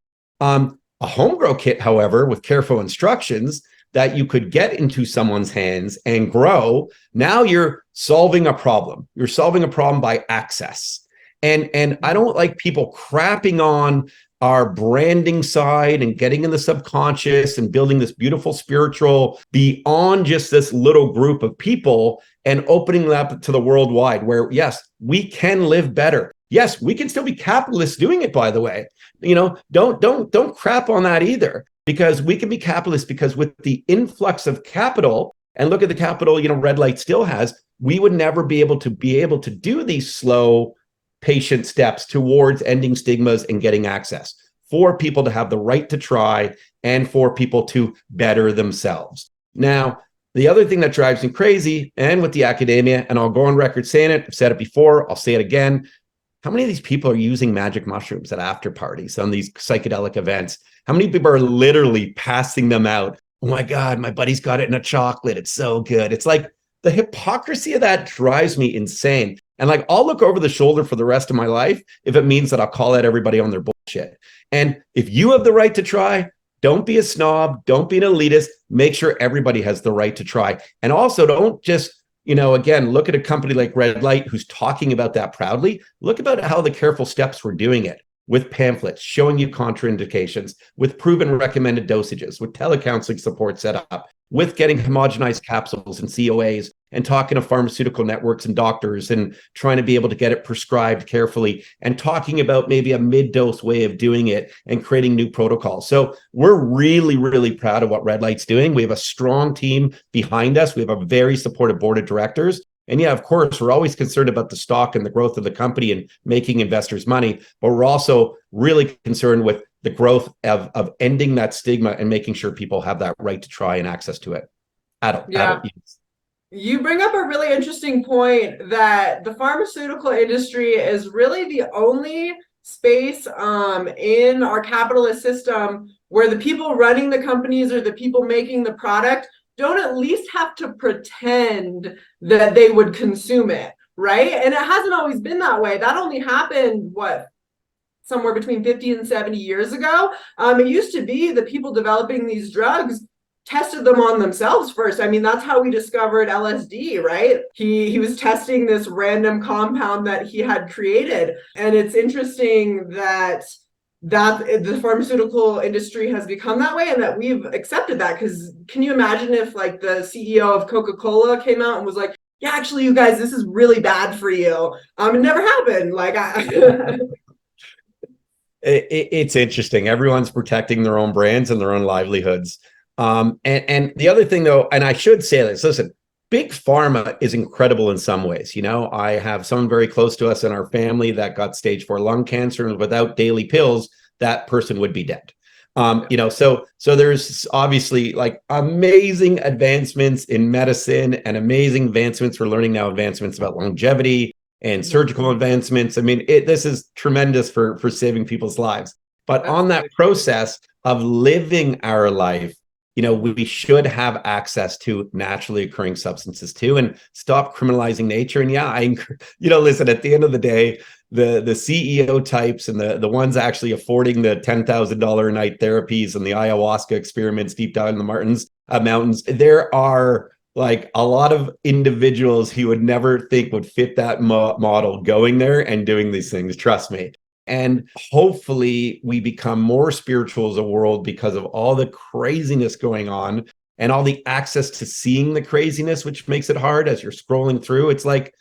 A home grow kit, however, with careful instructions that you could get into someone's hands and grow, now you're solving a problem. You're solving a problem by access. And I don't like people crapping on our branding side and getting in the subconscious and building this beautiful spiritual beyond just this little group of people and opening that up to the worldwide, where, yes, we can live better. Yes, we can still be capitalists doing it, by the way. Don't crap on that either, because we can be capitalist, because with the influx of capital, and look at the capital, red light still has, we would never be able to do these slow, patient steps towards ending stigmas and getting access for people to have the right to try and for people to better themselves. Now, the other thing that drives me crazy, and with the academia, and I'll go on record saying it, I've said it before, I'll say it again, how many of these people are using magic mushrooms at after parties on these psychedelic events? How many people are literally passing them out? Oh my God, my buddy's got it in a chocolate. It's so good. It's like the hypocrisy of that drives me insane. And like, I'll look over the shoulder for the rest of my life if it means that I'll call out everybody on their bullshit. And if you have the right to try, don't be a snob, don't be an elitist, make sure everybody has the right to try. And also don't just, again, look at a company like Red Light who's talking about that proudly. Look about how the careful steps we're doing it, with pamphlets showing you contraindications, with proven recommended dosages, with telecounseling support set up, with getting homogenized capsules and COAs, and talking to pharmaceutical networks and doctors and trying to be able to get it prescribed carefully, and talking about maybe a mid-dose way of doing it and creating new protocols. So we're really, really proud of what Red Light's doing. We have a strong team behind us. We have a very supportive board of directors. And yeah, of course, we're always concerned about the stock and the growth of the company and making investors money, but we're also really concerned with the growth of ending that stigma and making sure people have that right to try and access to it. Adult use. You bring up a really interesting point that the pharmaceutical industry is really the only space in our capitalist system where the people running the companies or the people making the product don't at least have to pretend that they would consume it, right? And it hasn't always been that way. That only happened, somewhere between 50 and 70 years ago. It used to be the people developing these drugs tested them on themselves first. I mean, that's how we discovered LSD, right? He was testing this random compound that he had created. And it's interesting that the pharmaceutical industry has become that way and that we've accepted that. Because can you imagine if like the CEO of Coca-Cola came out and was like, yeah, actually, you guys, this is really bad for you. It never happened. It's interesting. Everyone's protecting their own brands and their own livelihoods. And the other thing, though, and I should say this, listen, big pharma is incredible in some ways. I have someone very close to us in our family that got stage 4 lung cancer, and without daily pills, that person would be dead. So there's obviously like amazing advancements in medicine and amazing advancements. We're learning now advancements about longevity and surgical advancements. I mean, this is tremendous for saving people's lives. But on that process of living our life, we should have access to naturally occurring substances too, and stop criminalizing nature. And yeah, listen, at the end of the day, the CEO types and the ones actually affording the $10,000 a night therapies and the ayahuasca experiments deep down in the mountains, there are like a lot of individuals he would never think would fit that model going there and doing these things. Trust me. And hopefully we become more spiritual as a world because of all the craziness going on and all the access to seeing the craziness, which makes it hard as you're scrolling through. It's like,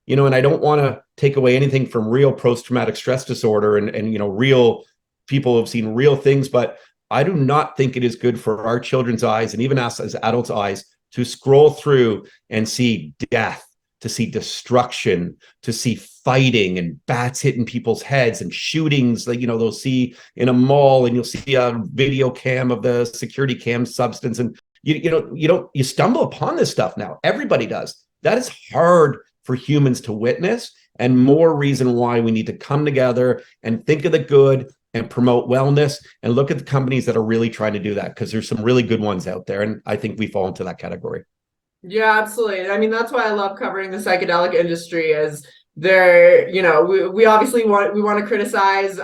and I don't want to take away anything from real post-traumatic stress disorder and real people have seen real things, but I do not think it is good for our children's eyes and even us as adults' eyes to scroll through and see death, to see destruction, to see fighting and bats hitting people's heads and shootings, like, they'll see in a mall and you'll see a video cam of the security cam substance. And you stumble upon this stuff now. Everybody does. That is hard for humans to witness, and more reason why we need to come together and think of the good and promote wellness and look at the companies that are really trying to do that, because there's some really good ones out there. And I think we fall into that category. Yeah, absolutely. I mean, that's why I love covering the psychedelic industry, is there, we obviously want to criticize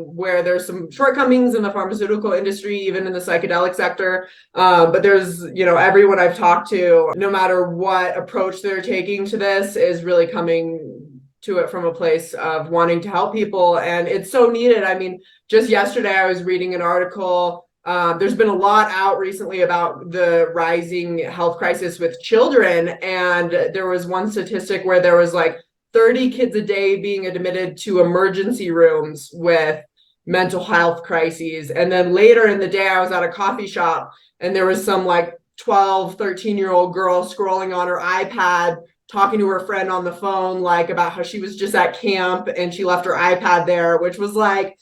where there's some shortcomings in the pharmaceutical industry, even in the psychedelic sector. But there's, everyone I've talked to, no matter what approach they're taking to this, is really coming to it from a place of wanting to help people. And it's so needed. I mean, just yesterday I was reading an article. There's been a lot out recently about the rising health crisis with children. And there was one statistic where there was like 30 kids a day being admitted to emergency rooms with mental health crises. And then later in the day, I was at a coffee shop and there was some like 12, 13-year-old girl scrolling on her iPad, talking to her friend on the phone, like about how she was just at camp and she left her iPad there, which was like,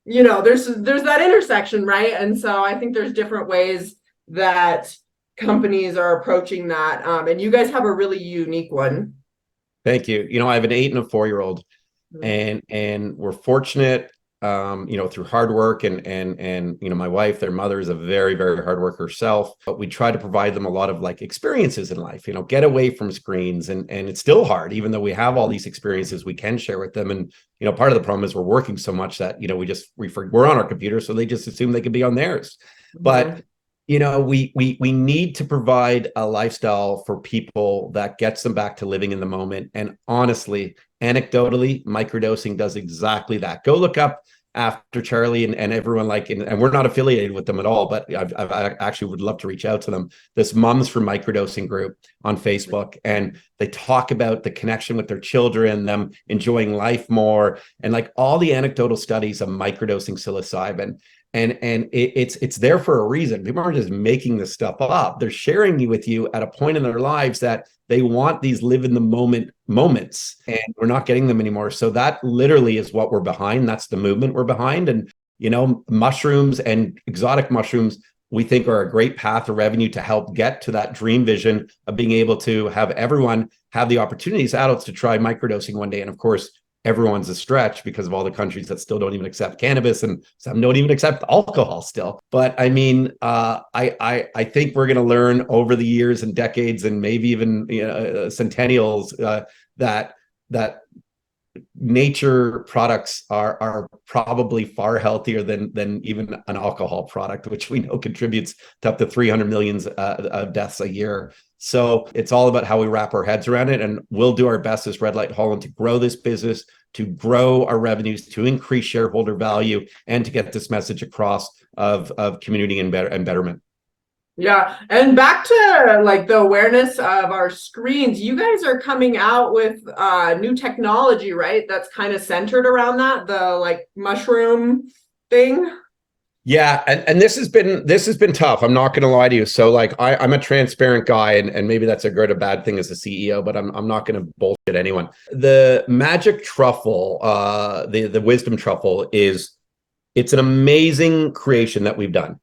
there's that intersection, right? And so I think there's different ways that companies are approaching that. And you guys have a really unique one. Thank you. I have an 8 and a 4-year-old, Mm-hmm. and we're fortunate, through hard work and my wife, their mother is a very, very hard worker herself, but we try to provide them a lot of like experiences in life, get away from screens. And it's still hard, even though we have all these experiences we can share with them. And, part of the problem is we're working so much that, we're on our computer. So they just assume they could be on theirs. But we need to provide a lifestyle for people that gets them back to living in the moment. And honestly, anecdotally, microdosing does exactly that. Go look up after Charley and everyone, and we're not affiliated with them at all, but I actually would love to reach out to them. This Mums for Microdosing group on Facebook, and they talk about the connection with their children, them enjoying life more, and like all the anecdotal studies of microdosing psilocybin. And it's there for a reason. People aren't just making this stuff up. They're sharing with you at a point in their lives that they want these live in the moment moments, and we're not getting them anymore. So that literally is what we're behind. That's the movement we're behind. And, mushrooms and exotic mushrooms, we think are a great path of revenue to help get to that dream vision of being able to have everyone have the opportunities, adults, to try microdosing one day. And of course, everyone's a stretch because of all the countries that still don't even accept cannabis, and some don't even accept alcohol still. But I mean, I think we're going to learn over the years and decades, and maybe even centennials, that nature products are probably far healthier than even an alcohol product, which we know contributes to up to 300 million of deaths a year. So it's all about how we wrap our heads around it, and we'll do our best as Red Light Holland to grow this business, to grow our revenues, to increase shareholder value, and to get this message across of community and betterment. Yeah. And back to like the awareness of our screens, you guys are coming out with new technology, right? That's kind of centered around that, the like mushroom thing. Yeah, and this has been tough. I'm not going to lie to you. So like I'm a transparent guy, and maybe that's a good or bad thing as a CEO, but I'm not going to bullshit anyone. The magic truffle, the wisdom truffle, it's an amazing creation that we've done.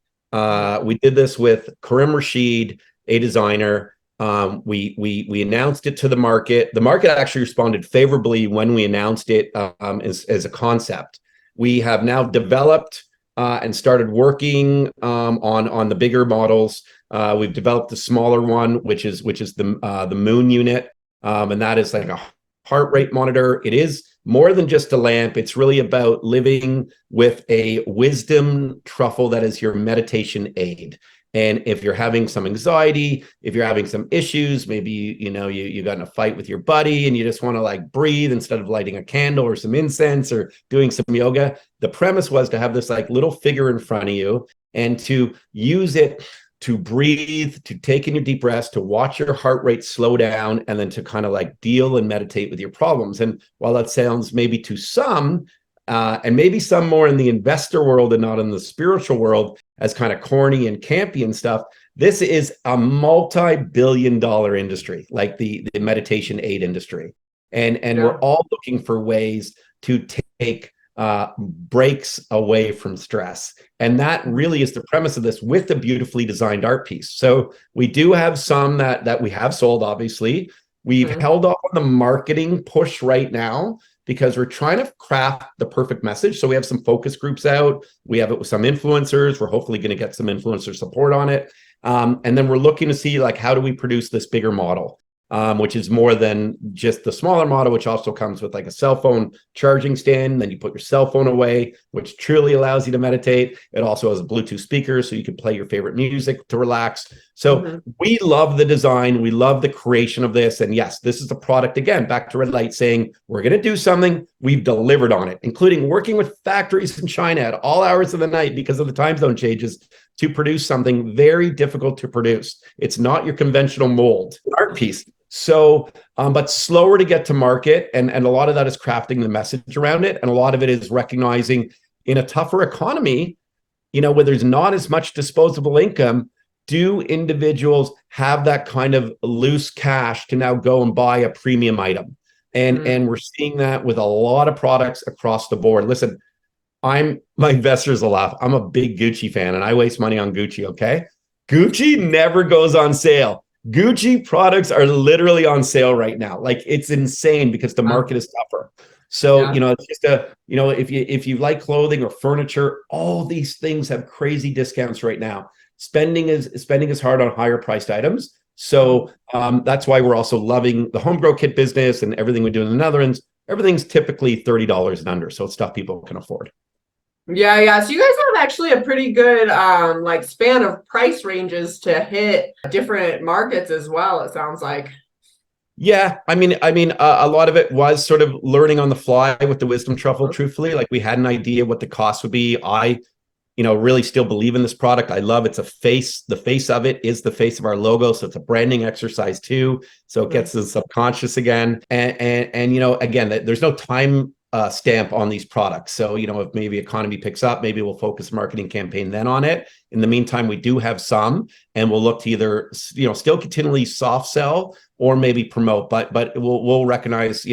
We did this with Karim Rashid, a designer. We announced it to the market. The market actually responded favorably when we announced it as a concept. We have now developed and started working on the bigger models. We've developed the smaller one, which is the Moon unit, and that is like a heart rate monitor. It is more than just a lamp. It's really about living with a wisdom truffle that is your meditation aid. And if you're having some anxiety, if you're having some issues, maybe you got in a fight with your buddy and you just want to like breathe instead of lighting a candle or some incense or doing some yoga, the premise was to have this like little figure in front of you and to use it to breathe, to take in your deep breaths, to watch your heart rate slow down, and then to kind of like deal and meditate with your problems. And while that sounds maybe to some, and maybe some more in the investor world and not in the spiritual world, as kind of corny and campy and stuff, this is a multi-billion-dollar industry, like the meditation aid industry. And Yeah. we're all looking for ways to take breaks away from stress. And that really is the premise of this, with the beautifully designed art piece. So we do have some that we have sold, obviously. We've held off on the marketing push right now because we're trying to craft the perfect message. So we have some focus groups out. We have it with some influencers. We're hopefully going to get some influencer support on it. And then we're looking to see like, how do we produce this bigger model? Which is more than just the smaller model, which also comes with like a cell phone charging stand. Then you put your cell phone away, which truly allows you to meditate. It also has a Bluetooth speaker, so you can play your favorite music to relax. So we love the design. We love the creation of this. And yes, this is a product, again, back to Red Light saying, we're going to do something. We've delivered on it, including working with factories in China at all hours of the night because of the time zone changes to produce something very difficult to produce. It's not your conventional mold art piece. So, but slower to get to market. And a lot of that is crafting the message around it. And a lot of it is recognizing in a tougher economy, where there's not as much disposable income, do individuals have that kind of loose cash to now go and buy a premium item? And we're seeing that with a lot of products across the board. Listen, my investors will laugh. I'm a big Gucci fan and I waste money on Gucci, okay? Gucci never goes on sale. Gucci products are literally on sale right now. Like, it's insane because the market is tougher. So, it's just if you like clothing or furniture, all these things have crazy discounts right now. Spending is hard on higher priced items. So that's why we're also loving the home grow kit business and everything we do in the Netherlands. Everything's typically $30 and under. So it's stuff people can afford. Yeah. So you guys have actually a pretty good like span of price ranges to hit different markets as well, it sounds like. Yeah, I mean, a lot of it was sort of learning on the fly with the wisdom truffle. Truthfully, like, we had an idea what the cost would be. I, really still believe in this product. I love it's a face. The face of it is the face of our logo, so it's a branding exercise too. So it gets the subconscious again. And again, there's no time stamp on these products. So if maybe economy picks up, maybe we'll focus marketing campaign then on it. In the meantime, we do have some, and we'll look to either still continually soft sell or maybe promote, but we'll recognize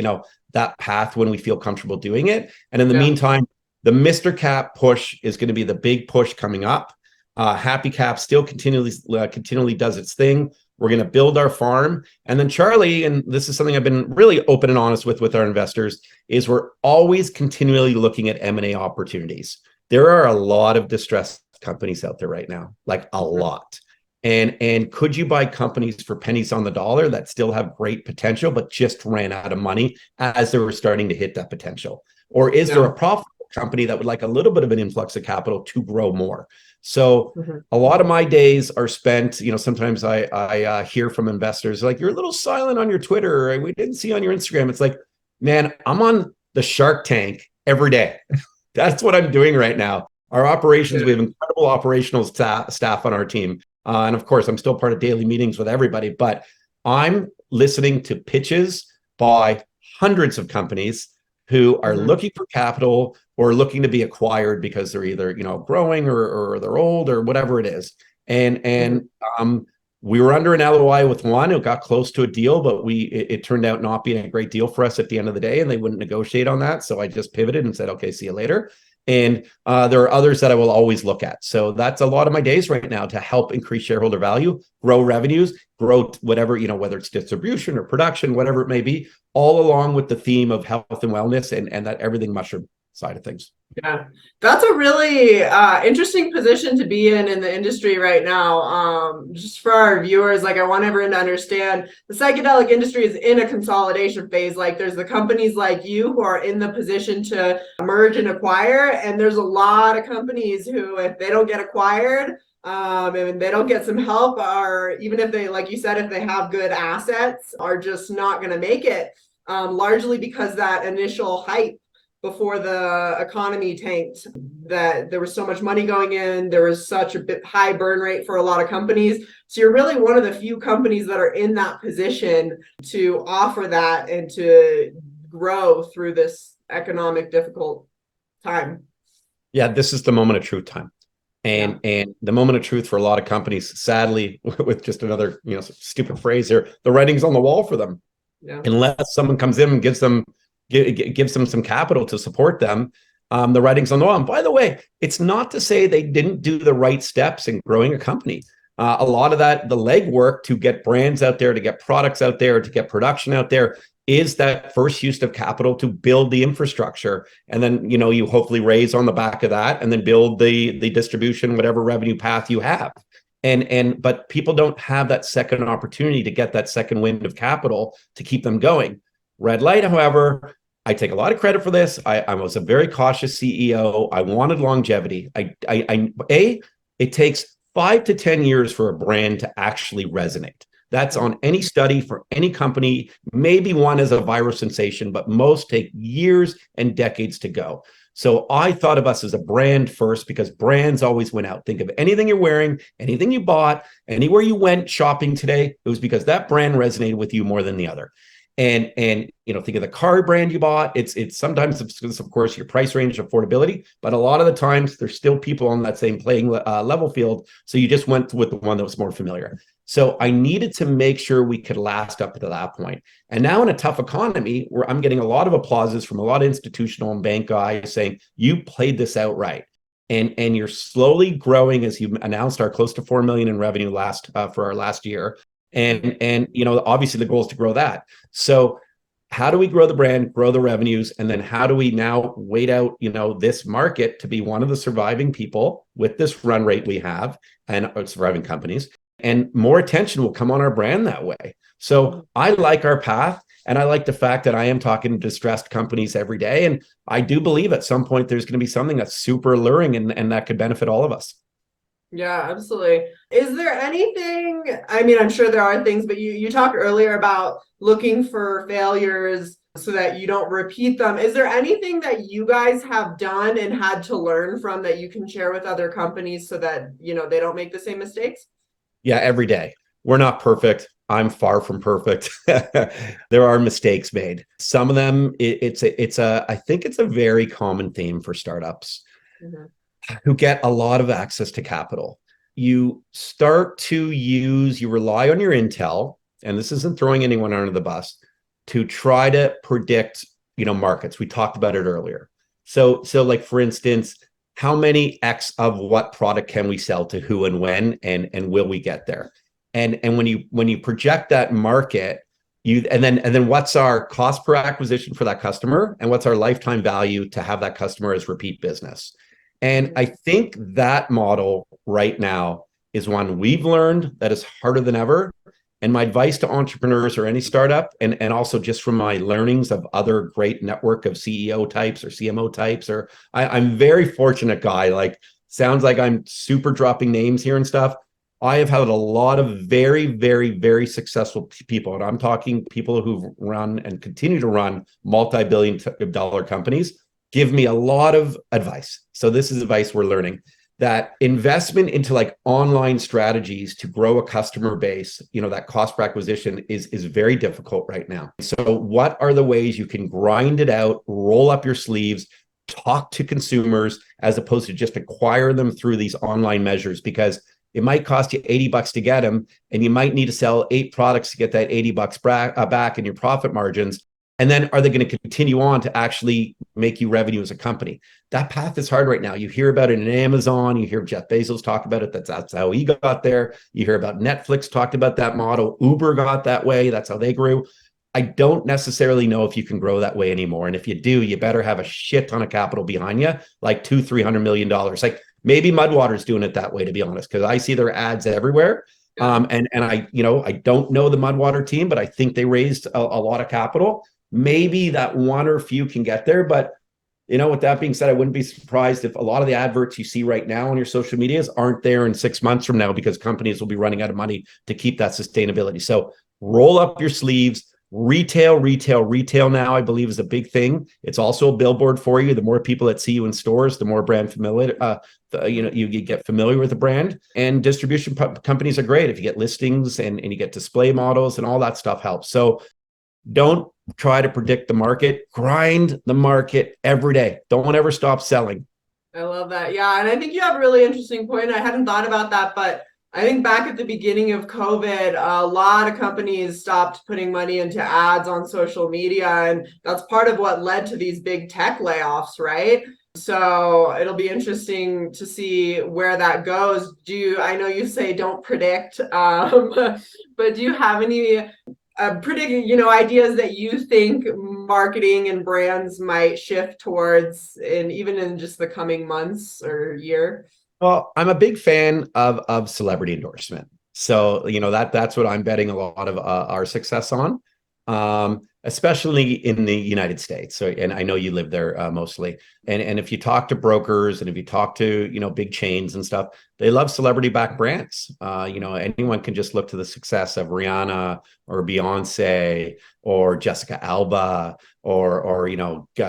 that path when we feel comfortable doing it. And in the meantime, the Mr. Cap push is going to be the big push coming up. Happy Cap still continually does its thing. We're going to build our farm. And then Charley, and this is something I've been really open and honest with our investors, is we're always continually looking at M&A opportunities. There are a lot of distressed companies out there right now, like a lot. And could you buy companies for pennies on the dollar that still have great potential, but just ran out of money as they were starting to hit that potential? Or is there a profitable company that would like a little bit of an influx of capital to grow more? So a lot of my days are spent, sometimes I hear from investors like, you're a little silent on your Twitter, or we didn't see on your Instagram. It's like, man, I'm on the Shark Tank every day. That's what I'm doing right now. Our operations, we have incredible operational staff on our team. And of course, I'm still part of daily meetings with everybody, but I'm listening to pitches by hundreds of companies who are looking for capital or looking to be acquired because they're either, growing or they're old or whatever it is. And we were under an LOI with one who got close to a deal, but it turned out not being a great deal for us at the end of the day, and they wouldn't negotiate on that. So I just pivoted and said, okay, see you later. And there are others that I will always look at. So that's a lot of my days right now to help increase shareholder value, grow revenues, grow whatever, whether it's distribution or production, whatever it may be, all along with the theme of health and wellness and that everything mushroom side of things. Yeah, that's a really interesting position to be in the industry right now. Just for our viewers, like, I want everyone to understand the psychedelic industry is in a consolidation phase. Like, there's the companies like you who are in the position to merge and acquire, and there's a lot of companies who, if they don't get acquired, and they don't get some help, or even if they, like you said, if they have good assets, are just not going to make it, largely because that initial hype before the economy tanked, that there was so much money going in, there was such a high burn rate for a lot of companies. So you're really one of the few companies that are in that position to offer that and to grow through this economic difficult time. Yeah, this is the moment of truth time. And the moment of truth for a lot of companies, sadly, with just another stupid phrase here, the writing's on the wall for them. Yeah. Unless someone comes in and gives them some capital to support them, the writing's on the wall. And by the way, it's not to say they didn't do the right steps in growing a company. A lot of that, the legwork to get brands out there, to get products out there, to get production out there, is that first use of capital to build the infrastructure. And then, you hopefully raise on the back of that and then build the distribution, whatever revenue path you have. But people don't have that second opportunity to get that second wind of capital to keep them going. Red Light, however, I take a lot of credit for this. I was a very cautious CEO. I wanted longevity. It takes 5 to 10 years for a brand to actually resonate. That's on any study for any company. Maybe one is a viral sensation, but most take years and decades to go. So I thought of us as a brand first, because brands always win out. Think of anything you're wearing, anything you bought, anywhere you went shopping today. It was because that brand resonated with you more than the other. And think of the car brand you bought. It's sometimes, of course, your price range, affordability, but a lot of the times there's still people on that same playing level field. So you just went with the one that was more familiar. So I needed to make sure we could last up to that point. And now in a tough economy where I'm getting a lot of applauses from a lot of institutional and bank guys saying, you played this out right. And you're slowly growing, as you announced, our close to 4 million in revenue for our last year. And obviously the goal is to grow that. So how do we grow the brand, grow the revenues, and then how do we now wait out this market to be one of the surviving people with this run rate we have, and surviving companies, and more attention will come on our brand that way. So I like our path, and I like the fact that I am talking to distressed companies every day, and I do believe at some point there's going to be something that's super alluring and that could benefit all of us. Yeah, absolutely. Is there anything, I mean, I'm sure there are things, but you talked earlier about looking for failures so that you don't repeat them. Is there anything that you guys have done and had to learn from that you can share with other companies so that, they don't make the same mistakes? Yeah, every day. We're not perfect. I'm far from perfect. There are mistakes made. Some of them, I think it's a very common theme for startups. Mm-hmm. Who get a lot of access to capital. You rely on your intel, and this isn't throwing anyone under the bus, to try to predict, markets. We talked about it earlier. So like, for instance, how many X of what product can we sell to who and when, and will we get there? And when you project that market, and then what's our cost per acquisition for that customer, and what's our lifetime value to have that customer as repeat business? And I think that model right now is one we've learned that is harder than ever. And my advice to entrepreneurs or any startup, and also just from my learnings of other great network of CEO types or CMO types, I'm very fortunate guy, like sounds like I'm super dropping names here and stuff. I have had a lot of very, very, very successful people. And I'm talking people who've run and continue to run multi-billion-dollar companies. Give me a lot of advice. So this is advice we're learning, that investment into like online strategies to grow a customer base, that cost per acquisition is very difficult right now. So what are the ways you can grind it out, roll up your sleeves, talk to consumers, as opposed to just acquire them through these online measures? Because it might cost you $80 to get them, and you might need to sell 8 products to get that $80 back in your profit margins. And then are they going to continue on to actually make you revenue as a company? That path is hard right now. You hear about it in Amazon. You hear Jeff Bezos talk about it. That's how he got there. You hear about Netflix talked about that model. Uber got that way. That's how they grew. I don't necessarily know if you can grow that way anymore. And if you do, you better have a shit ton of capital behind you, like $200-300 million. Like maybe Mudwater's doing it that way, to be honest, because I see their ads everywhere. And I don't know the Mudwater team, but I think they raised a lot of capital. Maybe that one or few can get there. But, with that being said, I wouldn't be surprised if a lot of the adverts you see right now on your social medias aren't there in 6 months from now, because companies will be running out of money to keep that sustainability. So roll up your sleeves. Retail now, I believe, is a big thing. It's also a billboard for you. The more people that see you in stores, the more brand familiar, you get familiar with the brand. And distribution companies are great. If you get listings and you get display models, and all that stuff helps. So don't try to predict the market. Grind the market every day. Don't ever stop selling. I love that. Yeah. And I think you have a really interesting point. I hadn't thought about that, but I think back at the beginning of COVID, a lot of companies stopped putting money into ads on social media. And that's part of what led to these big tech layoffs, right? So it'll be interesting to see where that goes. I know you say don't predict, but do you have any ideas that you think marketing and brands might shift towards, even in just the coming months or year? Well, I'm a big fan of celebrity endorsement. So, that's what I'm betting a lot of our success on, especially in the United States. So, and I know you live there mostly. And if you talk to brokers, and if you talk to, big chains and stuff, they love celebrity-backed brands. Anyone can just look to the success of Rihanna or Beyonce or Jessica Alba or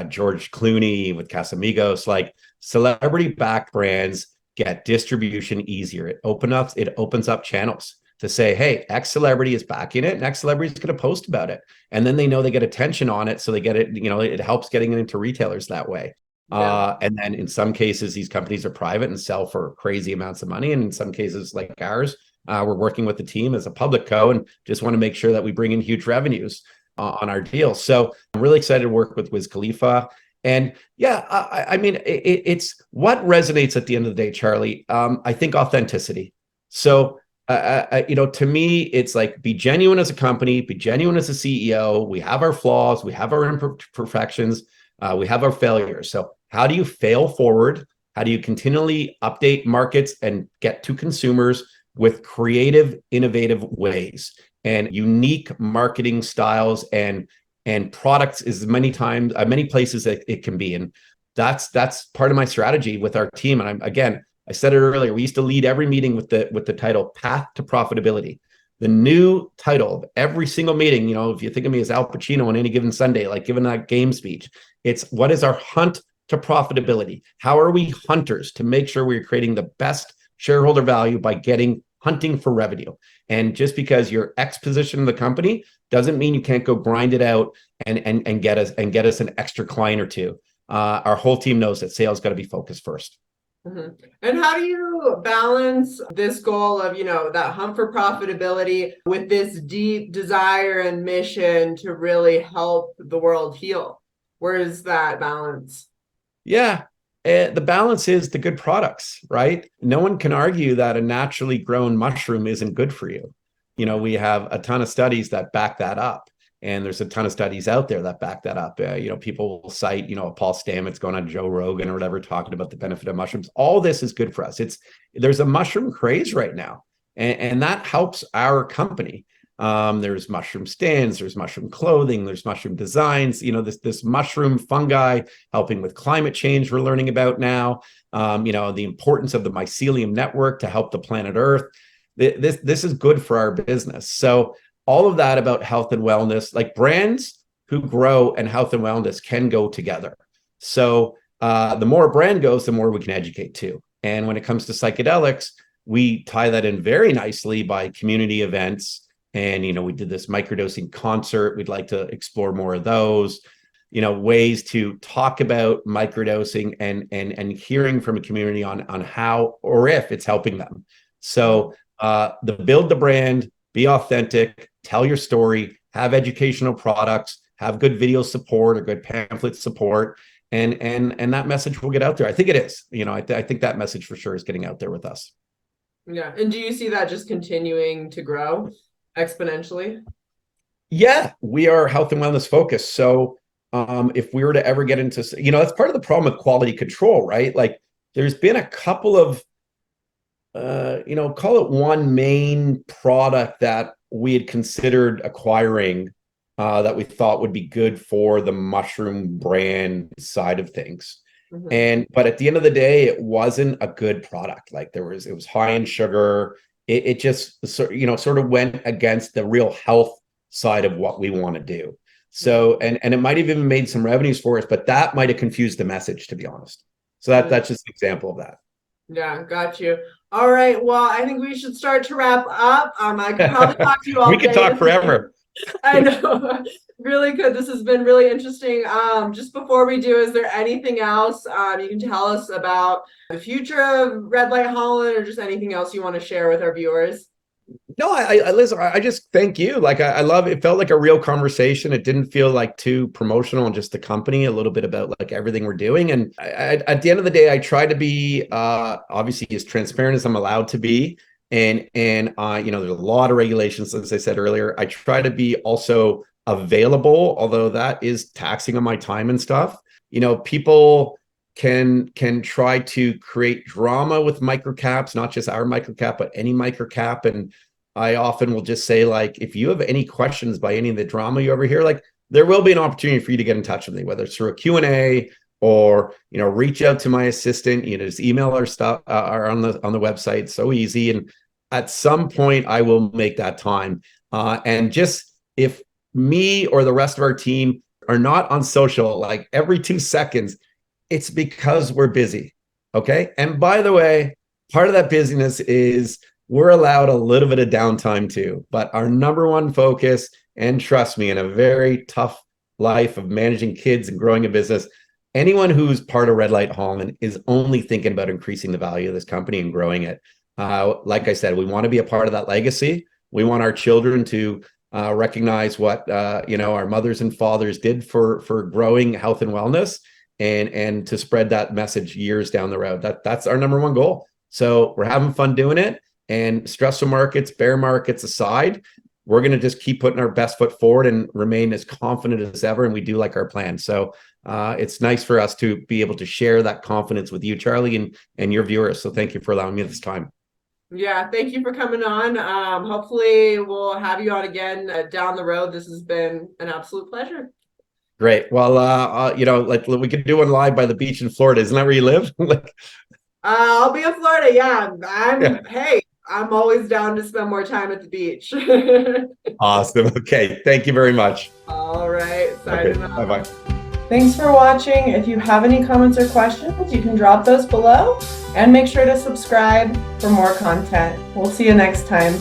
George Clooney with Casamigos. Like, celebrity-backed brands get distribution easier. It opens up channels. to say, hey, X celebrity is backing it and X celebrity is going to post about it. And then they know they get attention on it. So they get it, it helps getting it into retailers that way. And then in some cases, these companies are private and sell for crazy amounts of money. And in some cases like ours, we're working with the team as a public co and just want to make sure that we bring in huge revenues on our deal. So I'm really excited to work with Wiz Khalifa. And yeah, I mean, it's what resonates at the end of the day, Charley. I think authenticity. So, to me, it's like be genuine as a company, be genuine as a CEO. We have our flaws, we have our imperfections, we have our failures. So how do you fail forward? How do you continually update markets and get to consumers with creative, innovative ways and unique marketing styles and products as many places that it can be. And that's part of my strategy with our team. And I said it earlier, we used to lead every meeting with the title Path to Profitability. The new title of every single meeting, if you think of me as Al Pacino on any given Sunday, like giving that game speech, it's what is our hunt to profitability? How are we hunters to make sure we're creating the best shareholder value by hunting for revenue? And just because you're X position in the company doesn't mean you can't go grind it out and get us an extra client or two. Our whole team knows that sales got to be focused first. Mm-hmm. And how do you balance this goal of, that hunt for profitability with this deep desire and mission to really help the world heal? Where is that balance? Yeah. The balance is the good products, right? No one can argue that a naturally grown mushroom isn't good for you. We have a ton of studies that back that up. And there's a ton of studies out there that back that up. People will cite, Paul Stamets going on Joe Rogan or whatever, talking about the benefit of mushrooms. All this is good for us. There's a mushroom craze right now, and that helps our company. There's mushroom stands, there's mushroom clothing, there's mushroom designs, this mushroom fungi helping with climate change we're learning about now, the importance of the mycelium network to help the planet Earth. This is good for our business. So all of that about health and wellness, like brands who grow and health and wellness can go together. So the more a brand goes, the more we can educate too. And when it comes to psychedelics, we tie that in very nicely by community events. And, we did this microdosing concert. We'd like to explore more of those, ways to talk about microdosing and hearing from a community on how or if it's helping them. So build the brand, be authentic, tell your story, have educational products, have good video support or good pamphlet support. And that message will get out there. I think it is, I think that message for sure is getting out there with us. Yeah. And do you see that just continuing to grow exponentially? Yeah, we are health and wellness focused. So if we were to ever get into, that's part of the problem with quality control, right? Like there's been a couple of, call it one main product that we had considered acquiring that we thought would be good for the mushroom brand side of things. Mm-hmm. But at the end of the day, it wasn't a good product. Like it was high in sugar. It just, sort of went against the real health side of what we want to do. So, and it might have even made some revenues for us, but that might have confused the message, to be honest. So that's just an example of that. Yeah, got you. All right. Well, I think we should start to wrap up. I could probably talk to you all We could talk forever. I know. Really good. This has been really interesting. Just before we do, is there anything else you can tell us about the future of Red Light Holland, or just anything else you want to share with our viewers? No, I listen, I just thank you. Like I love it. Felt like a real conversation. It didn't feel like too promotional and just the company, a little bit about like everything we're doing. And at the end of the day, I try to be obviously as transparent as I'm allowed to be. And there's a lot of regulations, as I said earlier. I try to be also available, although that is taxing on my time and stuff. People can try to create drama with microcaps, not just our microcap, but any microcap. And I often will just say, like, if you have any questions by any of the drama you ever hear, like, there will be an opportunity for you to get in touch with me, whether it's through a Q&A or, reach out to my assistant, just email our stuff or on the website. It's so easy. And at some point I will make that time. And just if me or the rest of our team are not on social, like every 2 seconds, it's because we're busy. Okay. And by the way, part of that busyness is we're allowed a little bit of downtime too. But our number one focus, and trust me, in a very tough life of managing kids and growing a business, anyone who's part of Red Light Holland is only thinking about increasing the value of this company and growing it. Like I said, we want to be a part of that legacy. We want our children to recognize what our mothers and fathers did for growing health and wellness, and to spread that message years down the road. That's our number one goal. So we're having fun doing it, and stressful markets, bear markets aside, we're going to just keep putting our best foot forward and remain as confident as ever. And we do like our plan. So it's nice for us to be able to share that confidence with you, Charley, and your viewers. So thank you for allowing me this time. Yeah, thank you for coming on. Hopefully we'll have you on again down the road. This has been an absolute pleasure. Great. Well, like we could do one live by the beach in Florida. Isn't that where you live? I'll be in Florida. Yeah, Yeah. Hey, I'm always down to spend more time at the beach. Awesome. Okay. Thank you very much. All right. Okay. Bye-bye. Thanks for watching. If you have any comments or questions, you can drop those below, and make sure to subscribe for more content. We'll see you next time.